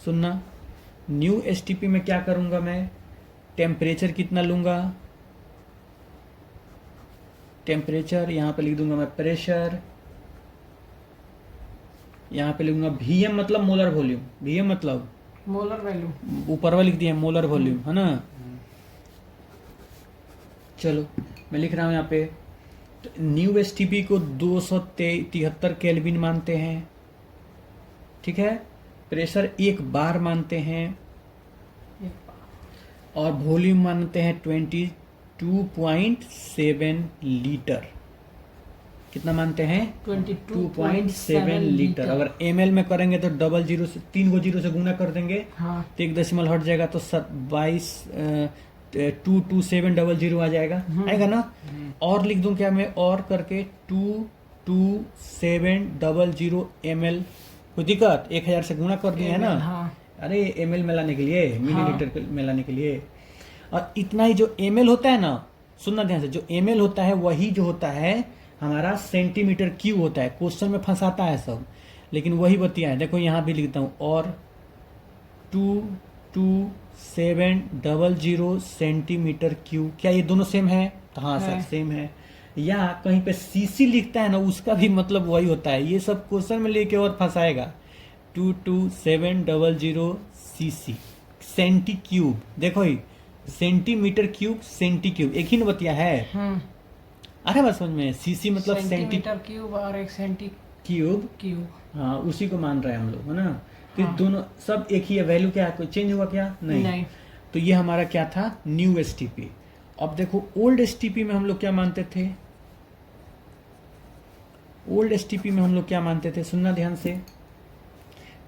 सुनना, न्यू STP में क्या करूँगा मैं? टेम्परेचर कितना लूँगा? टेम्परेचर यहाँ पे लिख दूंगा मैं प्रेशर, यहाँ पे लिखूंगा VM मतलब मोलर वॉल्यूम। VM मतलब मोलर वैल्यू, ऊपर वाला लिख दिया मोलर वॉल्यूम, है ना। चलो मैं लिख रहा हूँ यहाँ पे न्यू एसटीपी को 273 केल्विन मानते हैं, ठीक है। प्रेशर 1 बार मानते हैं और वॉल्यूम मानते हैं 22.7 लीटर। कितना मानते हैं? 22.7 लीटर। अगर ml में करेंगे तो 00 से 3 को 0 से गुना कर देंगे हाँ तो 1 डेसिमल हट जाएगा तो 22700 आ जाएगा, आएगा ना। और लिख दूं क्या मैं, और करके 22700 ml। कोई दिक्कत? 1000 से गुना कर दिए है ना। हाँ अरे ml में लाने के लिए, मिलीलीटर में लाने के लिए। और इतना ही जो ml होता है ना, सुनना ध्यान से, जो ml होता है वही जो होता है हमारा सेंटीमीटर क्यूब होता है। क्वेश्चन में फंसाता है सब, लेकिन वही बतिया है। देखो यहाँ भी लिखता हूँ, और 22700 सेंटीमीटर क्यूब। क्या ये दोनों सेम है? तो हाँ सर सेम है। या कहीं पे सीसी लिखता है ना, उसका भी मतलब वही होता है। ये सब क्वेश्चन में लेके और फंसाएगा। 22700 सीसी सेंटी क्यूब। देखो ही सेंटीमीटर क्यूब, सेंटी क्यूब एक ही न बतिया है। अरे बस समझ में, सीसी मतलब सेंटीमीटर क्यूब और एक सेंटी क्यूब। क्यूब। हाँ उसी को मान रहे हैं हम लोग, है ना। तो दोनों सब एक ही है। वैल्यू क्या है? कोई चेंज हुआ क्या? नहीं। तो ये हमारा क्या था? New STP. अब देखो ओल्ड एसटीपी में हम लोग क्या मानते थे? ओल्ड एसटीपी में हम लोग क्या मानते थे? सुनना ध्यान से।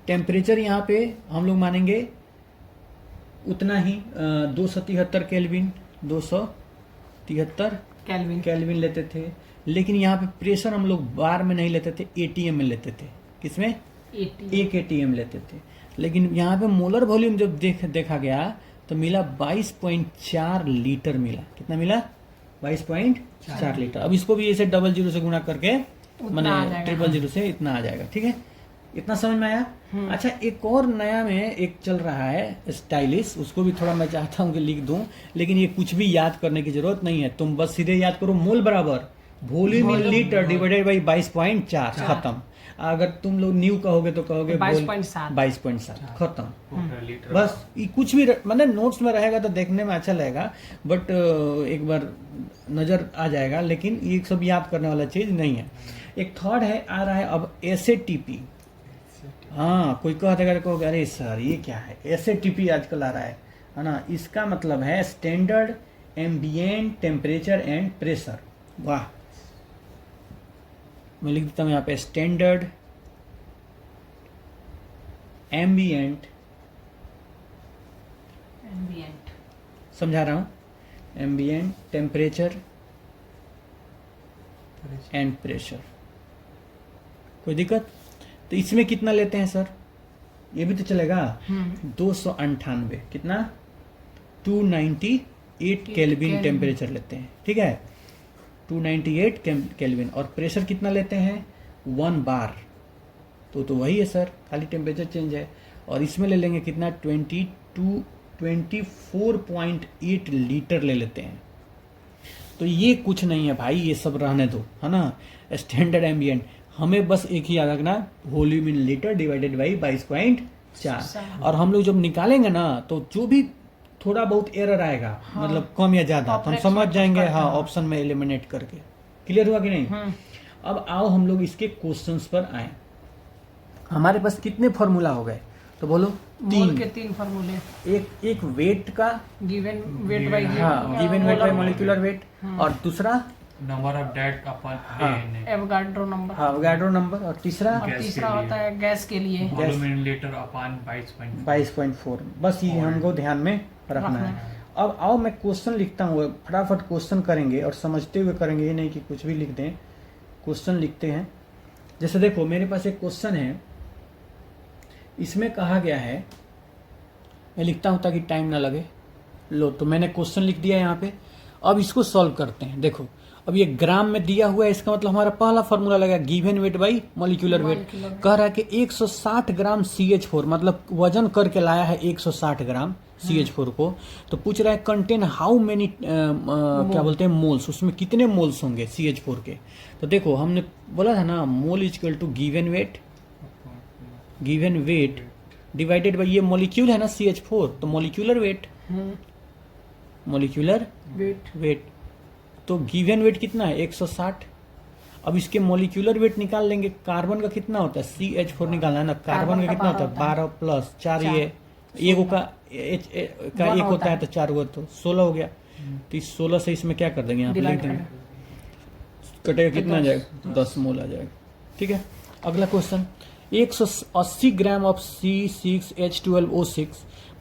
टेम्परेचर यहाँ पे हम लोग मानेंगे उतना ही 273 केल्विन, 273 केल्विन लेते थे। लेकिन यहाँ पे प्रेशर हम लोग बार में नहीं लेते थे, एटीएम में लेते थे। किसमें? 1 एटीएम लेते थे। लेकिन यहाँ पे मोलर वॉल्यूम जब देखा गया तो मिला 22.4 लीटर मिला। कितना मिला? 22.4 लीटर। अब इसको भी ऐसे 00 से गुणा करके मैंने 000 से इतना आ जाएगा, ठीक है। इतना समझ में आया? अच्छा, एक और नया में एक चल रहा है स्टाइलिश, उसको भी थोड़ा मैं चाहता हूँ कि लिख दूं, लेकिन ये कुछ भी याद करने की जरूरत नहीं है। तुम बस सीधे याद करो, मोल बराबर volume in litre divided by 22.4, खत्म। अगर तुम लोग न्यू कहोगे तो कहोगे 22.7, खत्म। बस ये कुछ भी मतलब नोट्स में रहेगा तो देखने में अच्छा लगेगा, बट एक बार नजर आ जाएगा, लेकिन ये सब याद करने वाला चीज नहीं है। एक थर्ड है आ रहा है अब एसएटीपी। हाँ, कोई कहते कहोगे अरे सर ये क्या है? एसएटीपी आजकल आ रहा है ना। इसका मतलब है standard ambient temperature and pressure. वाह, मैं लिख देता हूं यहाँ पे स्टैंडर्ड एम्बिएंट, समझा रहा हूं, एम्बिएंट टेम्परेचर एंड प्रेशर। कोई दिक्कत? तो इसमें कितना लेते हैं सर? ये भी तो चलेगा। 298, कितना? 298 केल्विन टेम्परेचर लेते हैं, ठीक है। 298 केल्विन। और प्रेशर कितना लेते हैं? 1 बार। तो वही है सर, खाली टेम्परेचर चेंज है। और इसमें ले लेंगे कितना? 24.8 लीटर ले लेते हैं। तो ये कुछ नहीं है भाई, ये सब रहने दो, है ना। स्टैंडर्ड एम्बिएंट, हमें बस एक ही याद रखना, volume in litre divided by 22.4। और हम लोग जब निकालेंगे ना, तो जो भी थोड़ा बहुत एरर आएगा, मतलब कम या ज्यादा, तो हम समझ जाएंगे। हाँ, ऑप्शन में एलिमिनेट करके। क्लियर हुआ कि नहीं? अब आओ हम लोग इसके क्वेश्चंस पर आए। हमारे पास कितने फॉर्मूला हो गए? तो बोलो। 3 फॉर्मूले। एक वेट का, given weight by given weight by molecular weight, और दूसरा नंबर ऑफ डेट अपन एवोगाड्रो नंबर। हाँ, एवोगाड्रो नंबर। और तीसरा होता है गैस के लिए वॉल्यूम इन लीटर अपन 22.4। बस ये हमको ध्यान में रखना है। अब आओ मैं क्वेश्चन लिखता हूँ, फटाफट क्वेश्चन करेंगे और समझते हुए करेंगे, ये नहीं कि कुछ भी लिख दें। क्वेश्चन लिखते हैं। जैसे देखो मेरे पास एक क्वेश्चन है, इसमें कहा गया है, मैं लिखता हूं ताकि टाइम ना लगे। लो, तो मैंने क्वेश्चन लिख दिया यहाँ पे। अब इसको सॉल्व करते हैं। देखो अब ये ग्राम में दिया हुआ है, इसका मतलब हमारा पहला फॉर्मूला लगा given weight by molecular wait. कह रहा है कि 160 ग्राम CH4, मतलब वजन करके लाया है 160 ग्राम CH4 को। तो पूछ रहा है कंटेन हाउ मेनी, क्या बोलते हैं, मोल्स, उसमें कितने मोल्स होंगे CH4 के। तो देखो हमने बोला था ना, mole equal to given weight divided by ये मॉलिक्यूल है ना CH4, तो मॉलिक्यूलर वेट, तो गिवन वेट कितना है 160। अब इसके मोलिक्यूलर वेट निकाल लेंगे। कार्बन का कितना होता है CH4 निकालना है ना। कार्बन का कितना होता है 12 प्लस 4 ये एक का एक होता है तो 4 हुआ तो 16 हो गया। तो इस 16 से इसमें क्या कर देंगे यहाँ पे लिख देंगे, कटेगा कितना आ जाएगा 10 मोल आ जाएगा। ठीक है, अगला क्वेश्चन 180 ग्राम ऑफ C6H12O6,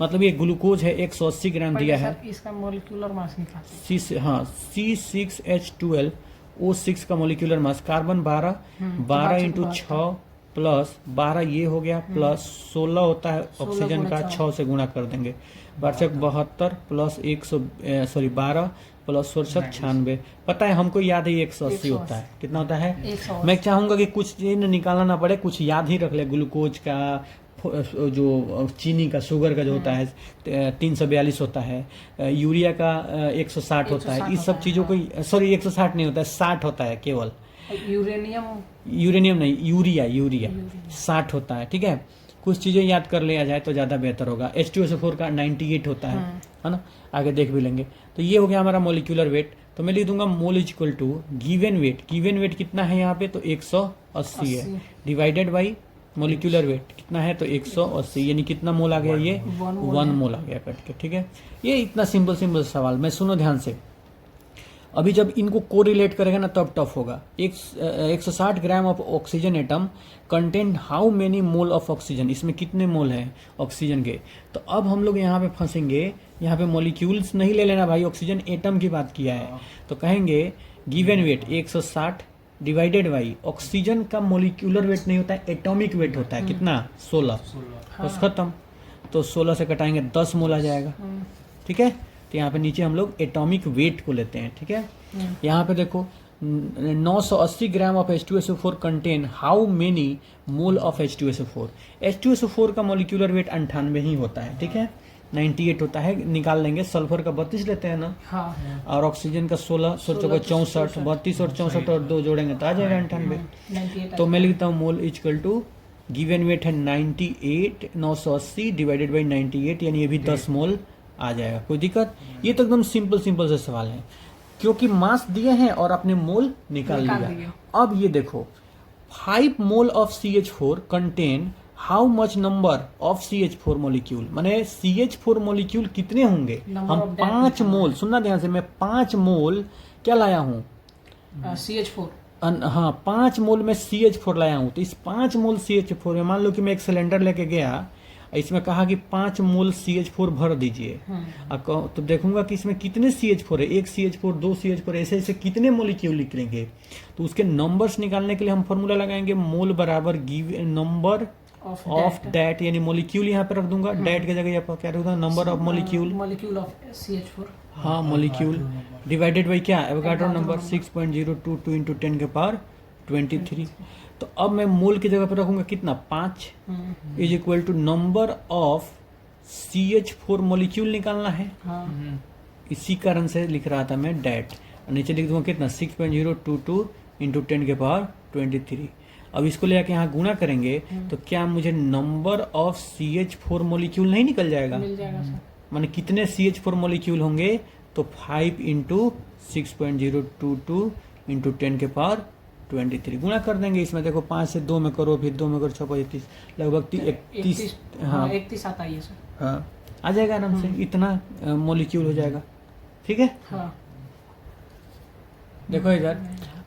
मतलब ये ग्लूकोज है 180 ग्राम दिया है। इसका मोलिकुलर मास निकालते C से हाँ C6H12O6 का molecular mass, carbon 12 into 6 plus 12 ये हो गया प्लस 16 होता है ऑक्सीजन का, 6 से गुणा कर देंगे। 72 प्लस 12 प्लस 96। पता है हमको याद है 180 होता है। कितना होता है 180। मैं चाहूंगा कि कुछ चीज निकालना ना पड़े, कुछ याद ही रख ले। ग्लूकोज का, जो चीनी का, शुगर का जो होता है 342 होता है, यूरिया का 160 होता है। इस सब चीजों को, सॉरी 160 नहीं होता है, 60 होता है केवल। यूरेनियम नहीं, यूरिया 60 होता है। ठीक है, कुछ चीजें याद कर लिया जाए तो ज्यादा बेहतर होगा। H2SO4 का 98 होता है ना, आगे देख भी लेंगे। तो ये हो गया हमारा मोलिकुलर वेट। तो मैं लिख दूंगा mole is equal to given weight. Given weight कितना है यहाँ पे तो 180 है, डिवाइडेड बाई मोलिकुलर वेट कितना है तो 180, यानी कितना मोल आ गया ये 1 मोल आ गया कट के। ठीक है, ये इतना सिंपल सवाल। मैं सुनो ध्यान से, अभी जब इनको कोरिलेट करेगा ना तब टफ होगा। 160 gram of oxygen atom contain how many mole of oxygen, इसमें कितने मोल हैं ऑक्सीजन के। तो अब हम लोग यहाँ पे फंसेंगे, यहाँ पे मॉलिक्यूल्स नहीं ले लेना भाई, ऑक्सीजन एटम की बात किया है। तो कहेंगे given weight 160 divided by oxygen का मोलिक्यूलर वेट नहीं होता है, एटॉमिक वेट होता है। कितना 16, बस खत्म। तो 16 से कटाएंगे 10 मोल आ जाएगा। ठीक है, तो यहाँ पे नीचे हम लोग एटॉमिक वेट को लेते हैं। ठीक है, यहाँ पे देखो 980 gram of H2SO4 contain how many mole of H2SO4। H2SO4 का मोलिकुलर वेट 98 ही होता है। ठीक है, 98 होता है, निकाल लेंगे। सल्फर का 32 लेते हैं ना, हाँ। और ऑक्सीजन का 16, 64, 32 और 64 और 2 जोड़ेंगे तो आ जाएगा 98। तो मैं लिखता हूँ mole equal to given weight है 98, 980 डिवाइडेड बाई 98, यानी ये भी 10 मोल आ जाएगा। कोई दिक्कत? ये तो एकदम सिंपल से सवाल है, क्योंकि मास दिए हैं और आपने मोल निकाल लिया। अब ये देखो 5 mole of CH4 contain how much number of CH4 molecule, माने CH4 मोलिक्यूल कितने होंगे। हम 5 मोल, सुनना ध्यान से, मैं 5 मोल क्या लाया हूँ CH4। हाँ 5 मोल में CH4 लाया हूँ। तो इस 5 मोल CH4 में मान लो कि मैं एक सिलेंडर लेके गया, इसमें कहा कि 5 मोल CH4 भर दीजिए। तो देखूंगा कि इसमें कितने CH4 है, 1 CH4, 2 CH4, ऐसे ऐसे कितने मोलिक्यूल निकलेंगे। तो उसके नंबर्स निकालने के लिए हम फॉर्मूला लगाएंगे मोल बराबर नंबर ऑफ डेट, यानी मोलिक्यूल यहाँ पे रख दूंगा, डेट की जगह यहाँ पर क्या रख दूंगा number of molecule of CH4। हाँ मोलिक्यूल डिवाइडेड बाई क्या एवोगाड्रो नंबर 6.022 इंटू 10 के पावर 23। तो अब मैं मोल की जगह पर रखूंगा कितना 5 is equal to number of CH4 molecule निकालना है। इसी कारण से लिख रहा था मैं डेट, नीचे लिख दूंगा कितना 6.022 इंटू 10 के पावर 23। अब इसको ले आके यहाँ गुणा करेंगे तो क्या मुझे नंबर ऑफ CH4 मोलिक्यूल नहीं निकल जाएगा? मिल जाएगा सर। माने कितने CH4 मोलिक्यूल होंगे तो 5 इंटू 6.022 इंटू 10 के पावर 23 गुणा कर देंगे। इसमें देखो 5 से 2 में करो, फिर 2 में करो 6 31, लगभग 31। हाँ 31 आता है सर। हाँ आ जाएगा आराम से, इतना मोलिक्यूल हो जाएगा। ठीक है, हाँ। देखो इधर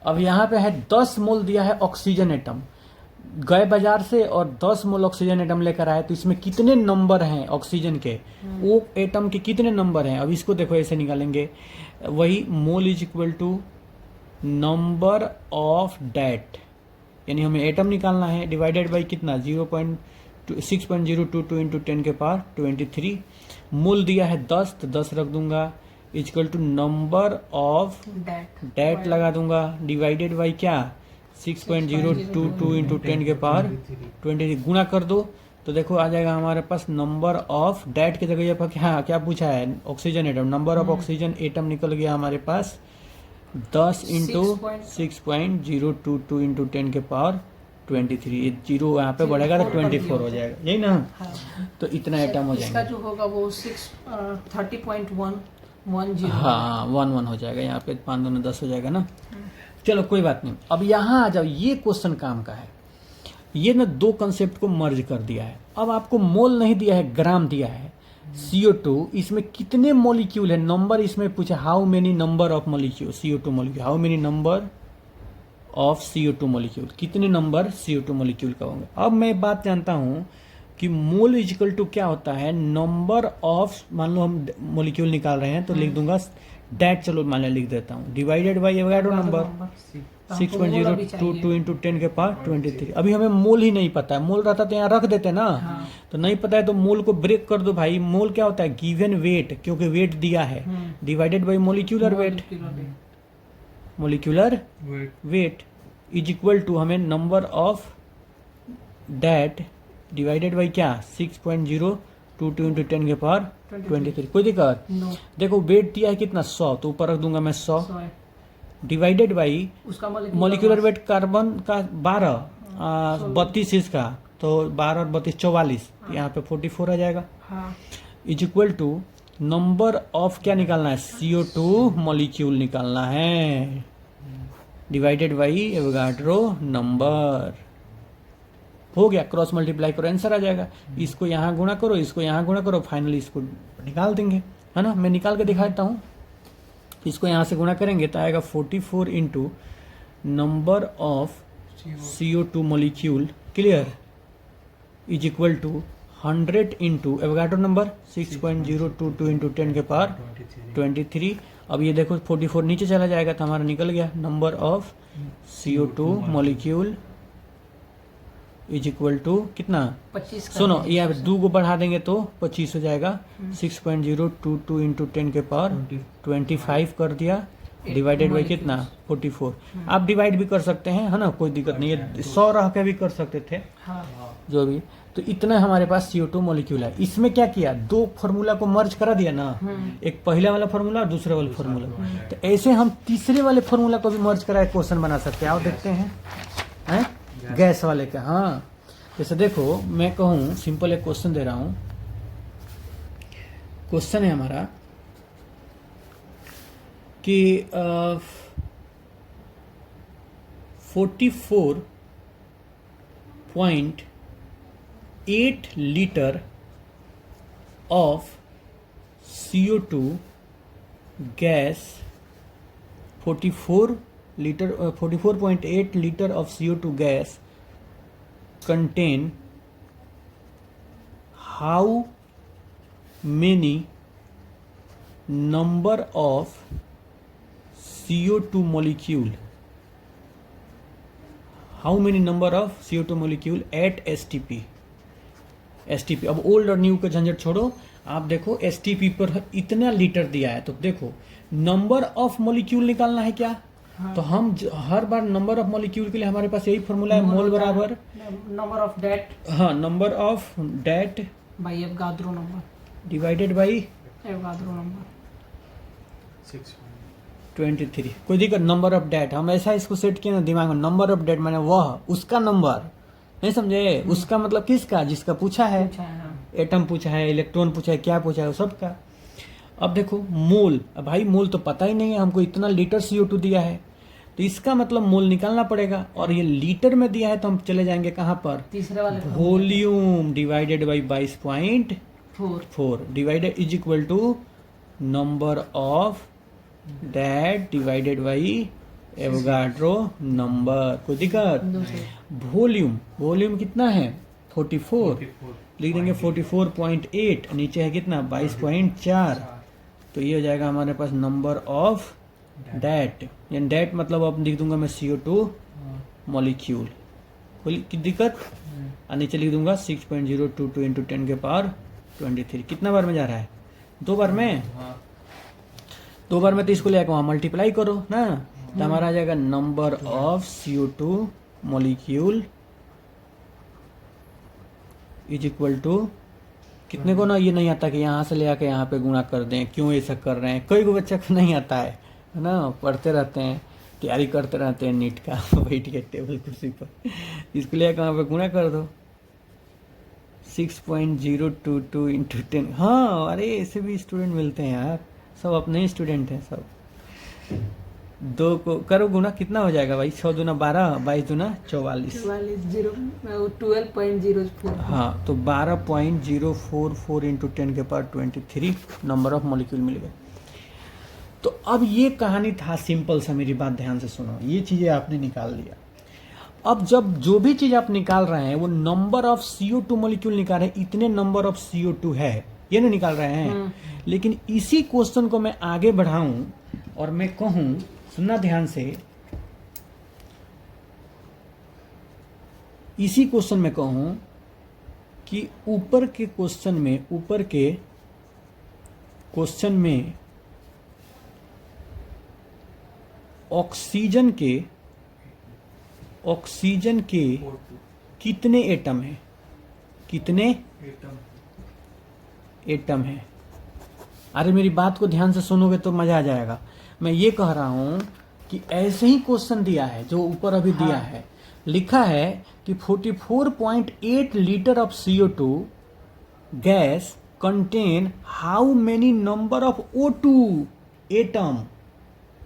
अब यहाँ पे है 10 मोल दिया है ऑक्सीजन एटम, गए बाजार से और 10 मोल ऑक्सीजन एटम लेकर आए। तो इसमें कितने नंबर हैं ऑक्सीजन के, वो एटम के कितने नंबर हैं। अब इसको देखो ऐसे निकालेंगे, वही mole is equal to number of date, यानी हमें एटम निकालना है, डिवाइडेड बाई कितना 6.022 इंटू 10 के पावर 23। मोल दिया है 10 तो 10 रख दूंगा, equal to number of date लगा दूंगा, डिवाइडेड बाई क्या 6.022 इंटू 10 के पावर 23 गुणा कर दो। तो देखो आ जाएगा हमारे पास नंबर ऑफ डेट की जगह पर क्या पूछा है oxygen atom, number of oxygen atom निकल गया हमारे पास 10 इंटू 6.022 इंटू 10 के पावर 23। ये जीरो यहाँ पे बढ़ेगा तो 24 हो जाएगा, यही ना। तो इतना एटम हो जाएगा। इसका जो होगा वो 30.1 10 हाँ 1 1 हो जाएगा यहाँ पे, 5 दूनी 10 हो जाएगा ना। चलो कोई बात नहीं, अब यहाँ आ जाओ, ये क्वेश्चन काम का है। ये ना दो कंसेप्ट को मर्ज कर दिया है। अब आपको मोल नहीं दिया है, ग्राम दिया है। CO2 इसमें कितने मॉलिक्यूल है, नंबर इसमें पूछा, how many number of molecule CO2 molecule, how many number of CO2 molecule, कितने नंबर CO2 मॉलिक्यूल का होंगे। अब मैं बात जानता हूं कि मोल इजिकल टू क्या होता है, नंबर ऑफ, मान लो हम मॉलिक्यूल निकाल रहे हैं तो लिख दूंगा डेट, चलो मान लो लिख देता हूं, divided by Avogadro number 6.022 into 10 के पावर 23। अभी हमें मोल ही नहीं पता है, मोल रहता तो यहाँ रख देते ना। तो नहीं पता है तो मोल को ब्रेक कर दो भाई। मोल क्या होता है, गिवन वेट, क्योंकि वेट दिया है, divided by molecular weight, molecular weight is equal to हमें number of date divided by क्या 6.022 इंटू 10 के पावर 23। कोई दिक्कत? देखो वेट दिया है कितना 100, तो ऊपर रख दूंगा मैं 100, डिवाइडेड बाई उसका मोलिकुलर वेट कार्बन का 12, 32 इसका, तो 12 और 32 44, यहाँ पे 44 आ जाएगा। Is equal to number of क्या निकालना है, CO2 मॉलिक्यूल निकालना है, डिवाइडेड बाई एवोगाड्रो नंबर। हो गया, क्रॉस मल्टीप्लाई करो, आंसर आ जाएगा। इसको यहाँ गुणा करो, इसको यहाँ गुणा करो, फाइनली इसको निकाल देंगे, है ना। मैं निकाल के दिखा देता हूँ। इसको यहाँ से गुणा करेंगे तो आएगा 44 into number of CO2 molecule, clear, is equal to 100 into Avogadro number 6.022 into 10 के पावर 23। अब ये देखो 44 नीचे चला जाएगा तो हमारा निकल गया number of CO2 molecule is equal to कितना 25। सुनो, ये 2 को बढ़ा देंगे तो 25 हो जाएगा। 6.022 इंटू 10 के पावर 25 कर दिया, डिवाइडेड बाई कितना 44। आप डिवाइड भी कर सकते हैं, है ना, कोई दिक्कत नहीं है, 100 रह के भी कर सकते थे, जो भी। तो इतना हमारे पास CO2 मॉलिक्यूल है। इसमें क्या किया, 2 फार्मूला को मर्ज करा दिया ना, एक पहले वाला फार्मूला और दूसरे वाला फार्मूला। तो ऐसे हम तीसरे वाले फार्मूला को भी मर्ज करा क्वेश्चन बना सकते हैं। आओ देखते हैं, गैस वाले का। हाँ, जैसे देखो मैं कहूं, सिंपल एक क्वेश्चन दे रहा हूं। क्वेश्चन है हमारा कि 44.8 litre of CO2 gas, 44.8 liter of CO2 gas contain how many number of CO2 molecule, how many number of CO2 molecule at STP। अब ओल्ड और न्यू का झंझट छोड़ो, आप देखो STP पर इतना लीटर दिया है, तो देखो नंबर ऑफ मॉलिक्यूल निकालना है क्या। तो हम हर बार नंबर ऑफ मॉलिक्यूल के लिए हमारे पास यही फॉर्मूला है, मोल बराबर नंबर ऑफ डेट, हाँ, number of date by Avogadro number, divided by Avogadro number 23। कोई दिक्कत, नंबर ऑफ डेट हम ऐसा इसको सेट किया ना दिमाग में, नंबर ऑफ डेट माने वह उसका नंबर, नहीं समझे, उसका मतलब किसका, जिसका पूछा है, एटम पूछा है, इलेक्ट्रॉन पूछा है, क्या पूछा है, सब का। अब देखो मोल, अब भाई मोल तो पता ही नहीं है हमको, इतना लीटर CO2 दिया है तो इसका मतलब मोल निकालना पड़ेगा, और ये लीटर में दिया है तो हम चले जाएंगे कहाँ पर, तीसरे वाले volume divided by 22.4 divided is equal to number of date divided by Avogadro number. कोई दिक्कत, वॉल्यूम कितना है 44, लिख देंगे 44.8, नीचे है कितना 22.4, तो ये हो जाएगा हमारे पास नंबर ऑफ डेट, यानी डेट मतलब अब लिख दूंगा मैं CO2 मॉलिक्यूल। कोई दिक्कत, और नीचे लिख दूंगा 6.022 इंटू 10 के पावर 23। कितना बार में जा रहा है, 2 बार में, 2 बार में, तो इसको लेकर वहां मल्टीप्लाई करो ना, तो हमारा आ जाएगा number of CO2 molecule is equal to कितने को ना, ये नहीं आता कि यहाँ से ले आके यहाँ पे गुणा कर दें, क्यों ऐसा कर रहे हैं, कई को बच्चा को नहीं आता है ना, पढ़ते रहते हैं, तैयारी करते रहते हैं नीट का बैठ के टेबल कुर्सी पर, इसको ले आके वहाँ पे गुणा कर दो 6.022 इंटू 10। हाँ, अरे ऐसे भी स्टूडेंट मिलते हैं यार, सब अपने ही स्टूडेंट हैं सब। 2 को करो गुना, कितना हो जाएगा भाई? 6 दूना 12, 22 दूना 44। 12.04। हाँ, तो 12.044 इंटू 10 के पावर 23 नंबर ऑफ मॉलिक्यूल मिल गए। तो अब ये कहानी था सिंपल सा, मेरी बात ध्यान से सुनो, ये चीजें आपने निकाल लिया। अब जब जो भी चीज आप निकाल रहे हैं वो नंबर ऑफ CO2 मॉलिक्यूल निकाल रहे हैं, इतने नंबर ऑफ CO2 है, ये नहीं निकाल रहे हैं। लेकिन इसी क्वेश्चन को मैं आगे बढ़ाऊं और मैं कहूं, सुनना ध्यान से, इसी क्वेश्चन में कहूं कि ऊपर के क्वेश्चन में ऑक्सीजन के कितने एटम हैं? कितने एटम हैं? अरे मेरी बात को ध्यान से सुनोगे तो मजा आ जाएगा। मैं ये कह रहा हूं कि ऐसे ही क्वेश्चन दिया है जो ऊपर अभी दिया है, लिखा है कि 44.8 litre of CO2 gas contain how many number of O2 atom.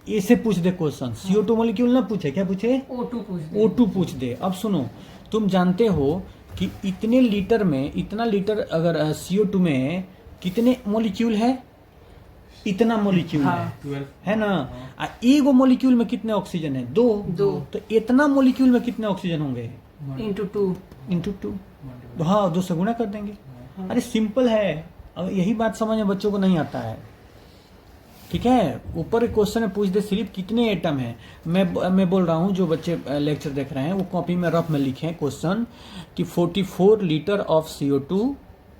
ऐसे पूछ दे क्वेश्चन, CO2 मॉलिक्यूल ना पूछे, क्या पूछे? O2 पूछ दे। अब सुनो, तुम जानते हो कि इतने लीटर में, इतना लीटर अगर CO2 में कितने मॉलिक्यूल है? इतना मॉलिक्यूल है ना। एगो मॉलिक्यूल में कितने ऑक्सीजन है? 2। तो इतना मॉलिक्यूल में कितने ऑक्सीजन होंगे? इंटू 2। तो हाँ, 2 से गुणा कर देंगे। अरे सिंपल है। अब यही बात समझ में बच्चों को नहीं आता है, ठीक है। ऊपर क्वेश्चन में पूछ दे सिर्फ कितने एटम है। मैं बोल रहा हूँ, जो बच्चे लेक्चर देख रहे हैं वो कॉपी में रफ में लिखें क्वेश्चन कि 44 litre of CO2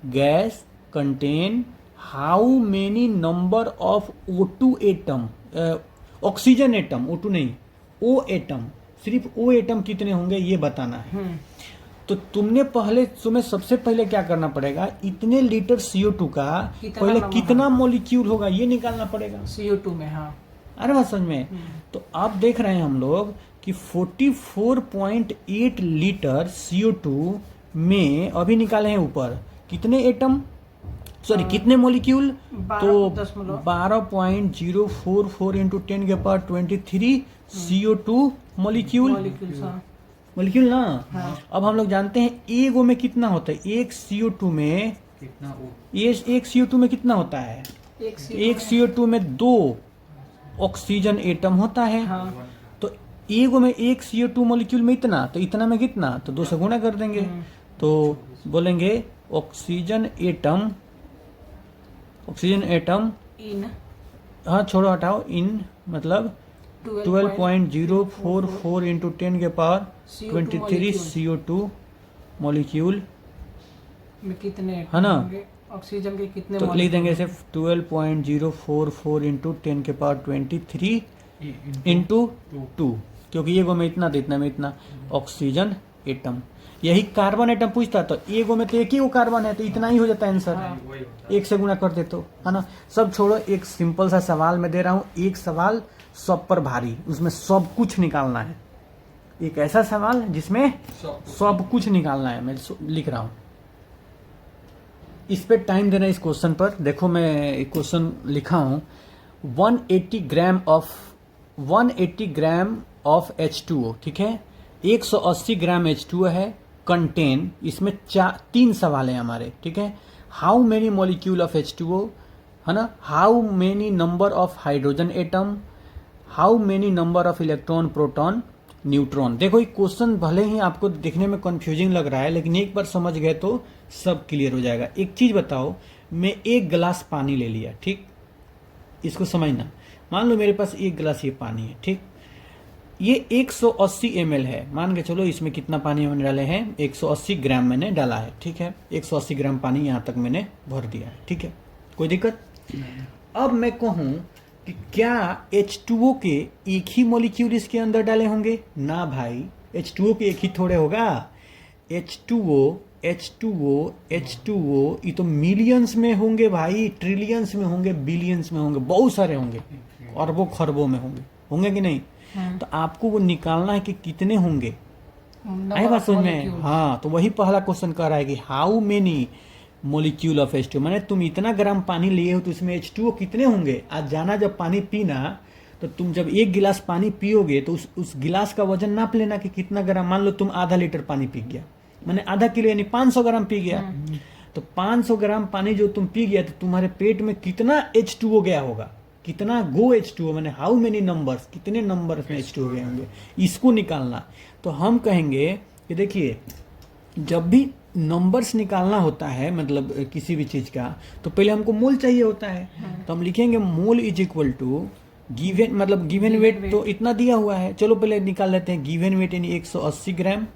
gas contain how many number of O2 atom, oxygen atom, O2 नहीं, O एटम, सिर्फ O एटम कितने होंगे ये बताना है। तो तुम्हें सबसे पहले क्या करना पड़ेगा? इतने लीटर CO2 का पहले कितना मॉलिक्यूल होगा ये निकालना पड़ेगा CO2 में। हाँ, अरे बात समझ में। तो आप देख रहे हैं हम लोग कि 44.8 लीटर CO2 में अभी निकाले हैं ऊपर कितने एटम, सॉरी कितने मॉलिक्यूल? तो 12.044 इंटू 10 के पावर 23 CO2 मॉलिक्यूल ना। अब हम लोग जानते हैं एगो में कितना होता है? एक CO2 में कितना एक CO2 में कितना होता है? एक CO2 में 2 ऑक्सीजन एटम होता है। तो एगो में एक CO2 मॉलिक्यूल में इतना, तो इतना में कितना? तो 2 से गुणा कर देंगे। तो बोलेंगे ऑक्सीजन एटम इन, हाँ छोड़ो हटाओ, इन मतलब 12.044 इंटू 10 के पावर 23 CO2 मॉलिक्यूल में कितने है ना। ऑक्सीजन के कितने? तो लिख देंगे सिर्फ 12.044 इंटू 10 के पावर 23 इंटू 2, क्योंकि एगो में इतना, इतना में इतना ऑक्सीजन एटम। यही कार्बन एटम पूछता तो एगो में तो एक ही वो कार्बन है, तो इतना ही हो जाता है आंसर। 1 से गुणा कर दे तो, है ना। सब छोड़ो, एक सिंपल सा सवाल मैं दे रहा हूँ, एक सवाल सब पर भारी, उसमें सब कुछ निकालना है। एक ऐसा सवाल जिसमें सब कुछ निकालना है, मैं लिख रहा हूं। इस पे टाइम देना, इस क्वेश्चन पर। देखो मैं एक क्वेश्चन लिखा हूं, 180 ग्राम ऑफ H2O, ठीक है। 180 ग्राम H2O है कंटेन, इसमें 3 सवाल है हमारे, ठीक है। How many molecule of H2O, है ना। How many number of hydrogen atom, how many number of electron, proton, neutron. देखो ये क्वेश्चन भले ही आपको देखने में कंफ्यूजिंग लग रहा है, लेकिन एक बार समझ गए तो सब क्लियर हो जाएगा। एक चीज बताओ, मैं 1 गिलास पानी ले लिया, ठीक, इसको समझना। मान लो मेरे पास 1 गिलास ये पानी है, ठीक। ये 180 ml है, मान के चलो इसमें कितना पानी मैंने डाले हैं? 180 ग्राम मैंने डाला है, ठीक है। 180 ग्राम पानी यहां तक मैंने भर दिया है, ठीक है, कोई दिक्कत? अब मैं कहूं कि क्या H2O के एक ही मॉलिक्यूल इसके अंदर डाले होंगे? ना भाई, H2O के एक ही थोड़े होगा। H2O ये तो मिलियंस में होंगे भाई, ट्रिलियंस में होंगे, बिलियंस में होंगे, बहुत सारे होंगे, अरबों खरबों में होंगे कि नहीं? तो आपको वो निकालना है कि कितने होंगे। आई बात समझ में? हाँ, तो वही पहला क्वेश्चन कह रहा है कि how many molecule of H2O। माने तुम इतना ग्राम पानी लिए हो तो इसमें H2O कितने होंगे। आज जाना जब पानी पीना तो तुम जब एक गिलास पानी पियोगे तो उस गिलास का वजन नाप लेना कि कितना ग्राम। मान लो तुम आधा लीटर पानी पी गया, माने आधा किलो यानी 500 ग्राम पी गया। तो 500 ग्राम पानी जो तुम पी गया तो तुम्हारे पेट में कितना H2O गया होगा, कितना गो H2O, माने हाउ मेनी नंबर्स, कितने नंबर में H2O गए होंगे, इसको निकालना। तो हम कहेंगे कि देखिए जब भी नंबर्स निकालना होता है मतलब किसी भी चीज का, तो पहले हमको मोल चाहिए होता है। तो हम लिखेंगे mole is equal to given, मतलब गिवन वेट तो इतना दिया हुआ है। चलो पहले निकाल लेते हैं। गिवन वेट यानी 180 gram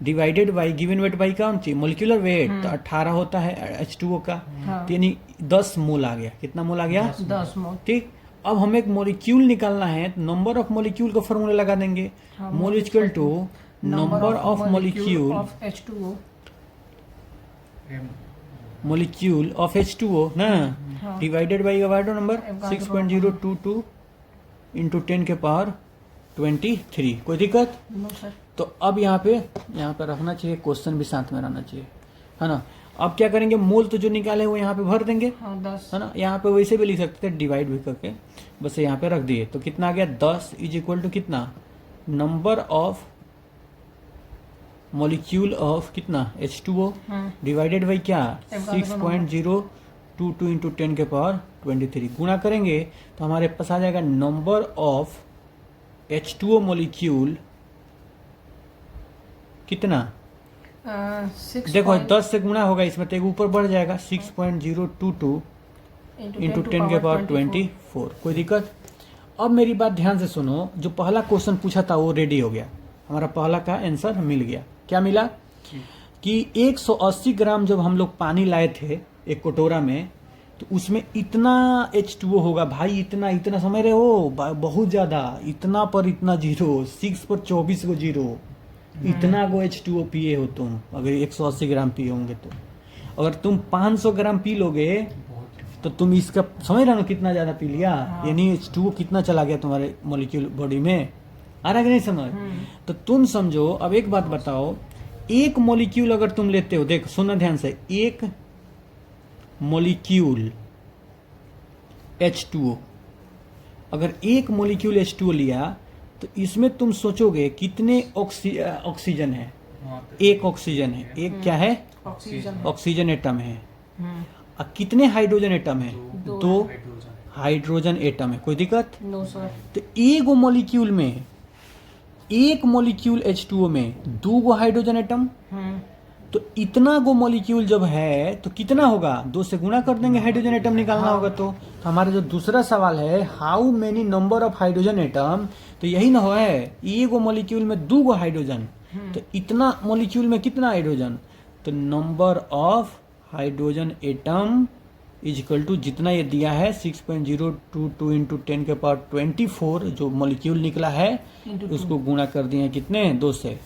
divided by given weight by कौन सी मोलिकुलर वेट, तो 18 होता है H2O का। तो यानी 10 मोल आ गया। कितना मोल आ गया? 10 मोल। ठीक। अब हमें एक मॉलिक्यूल निकालना है, नंबर ऑफ मॉलिक्यूल का फॉर्मूला लगा देंगे। Mole is equal to number of molecule of H2O, molecule of H2O ना, डिवाइडेड बाई अवॉइडो नंबर 6.022 इंटू 10 के पावर 23। कोई दिक्कत? No sir. तो अब यहाँ पे रखना चाहिए, क्वेश्चन भी साथ में रहना चाहिए, है ना। अब क्या करेंगे, मोल तो जो निकाले वो यहाँ पे भर देंगे, हाँ 10, है ना। यहाँ पे वैसे भी लिख सकते थे डिवाइड भी करके, बस यहाँ पे रख दिए। तो कितना आ गया? 10 इज इक्वल टू कितना, नंबर ऑफ मॉलिक्यूल ऑफ कितना H2O डिवाइडेड बाई क्या 6.022 इंटू 10 के पावर 23। गुणा करेंगे तो हमारे पास आ जाएगा नंबर ऑफ H2O मॉलिक्यूल कितना, 6 देखो 10 से गुणा होगा इसमें तो एक ऊपर बढ़ जाएगा 6.022 इंटू 10 के पावर 24। कोई दिक्कत? अब मेरी बात ध्यान से सुनो, जो पहला क्वेश्चन पूछा था वो रेडी हो गया, हमारा पहला का आंसर मिल गया। क्या मिला कि 180 ग्राम जब हम लोग पानी लाए थे एक कटोरा में, तो उसमें इतना H2O होगा भाई, इतना इतना समझ रहे हो, बहुत ज्यादा, इतना पर इतना जीरो, 6 पर 24 को जीरो, इतना को H2O पिए हो तुम अगर 180 ग्राम पिए होंगे। तो अगर तुम 500 ग्राम पी लोगे तो तुम इसका समझ रहे हो कितना ज्यादा पी लिया, यानी H2O कितना चला गया तुम्हारे मॉलिक्यूल बॉडी में। आ रहा कि नहीं समझ? तो तुम समझो। अब एक बात बताओ, एक मॉलिक्यूल अगर तुम लेते हो, देख सुनना ध्यान से, एक मॉलिक्यूल H2O, अगर एक मॉलिक्यूल H2O लिया तो इसमें तुम सोचोगे कितने ऑक्सीजन है, एक ऑक्सीजन है, एक क्या है, ऑक्सीजन एटम है। और कितने हाइड्रोजन एटम है, दो हाइड्रोजन एटम है। कोई दिक्कत? No sir. तो एक मॉलिक्यूल में, एक मॉलिक्यूल H2O में 2 गो हाइड्रोजन एटम, तो इतना गो मॉलिक्यूल जब है तो कितना होगा, 2 से गुणा कर देंगे, हाइड्रोजन एटम निकालना होगा। तो हमारा जो दूसरा सवाल है how many number of hydrogen atom, तो यही ना हो है, एक गो मॉलिक्यूल में 2 गो हाइड्रोजन, तो इतना मॉलिक्यूल में कितना हाइड्रोजन, तो number of hydrogen atom is equal to जितना ये दिया है 6.022 इंटू 10 के पावर 24, जो मॉलिक्यूल निकला है उसको गुणा कर दिए कितने, 2 से।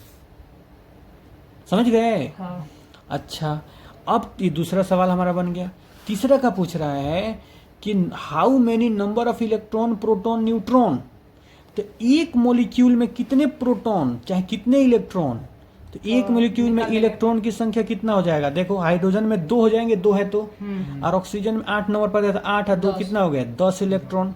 समझ गए? हाँ। अच्छा, अब ये दूसरा सवाल हमारा बन गया। तीसरा का पूछ रहा है कि how many number of electron proton neutron, तो एक मॉलिक्यूल में कितने प्रोटॉन चाहे कितने इलेक्ट्रॉन, तो एक मॉलिक्यूल में इलेक्ट्रॉन की संख्या कितना हो जाएगा, देखो हाइड्रोजन में 2 हो जाएंगे, 2 है तो, और ऑक्सीजन में 8 नंबर पर था, 8 है 2 कितना हो गया, 10 इलेक्ट्रॉन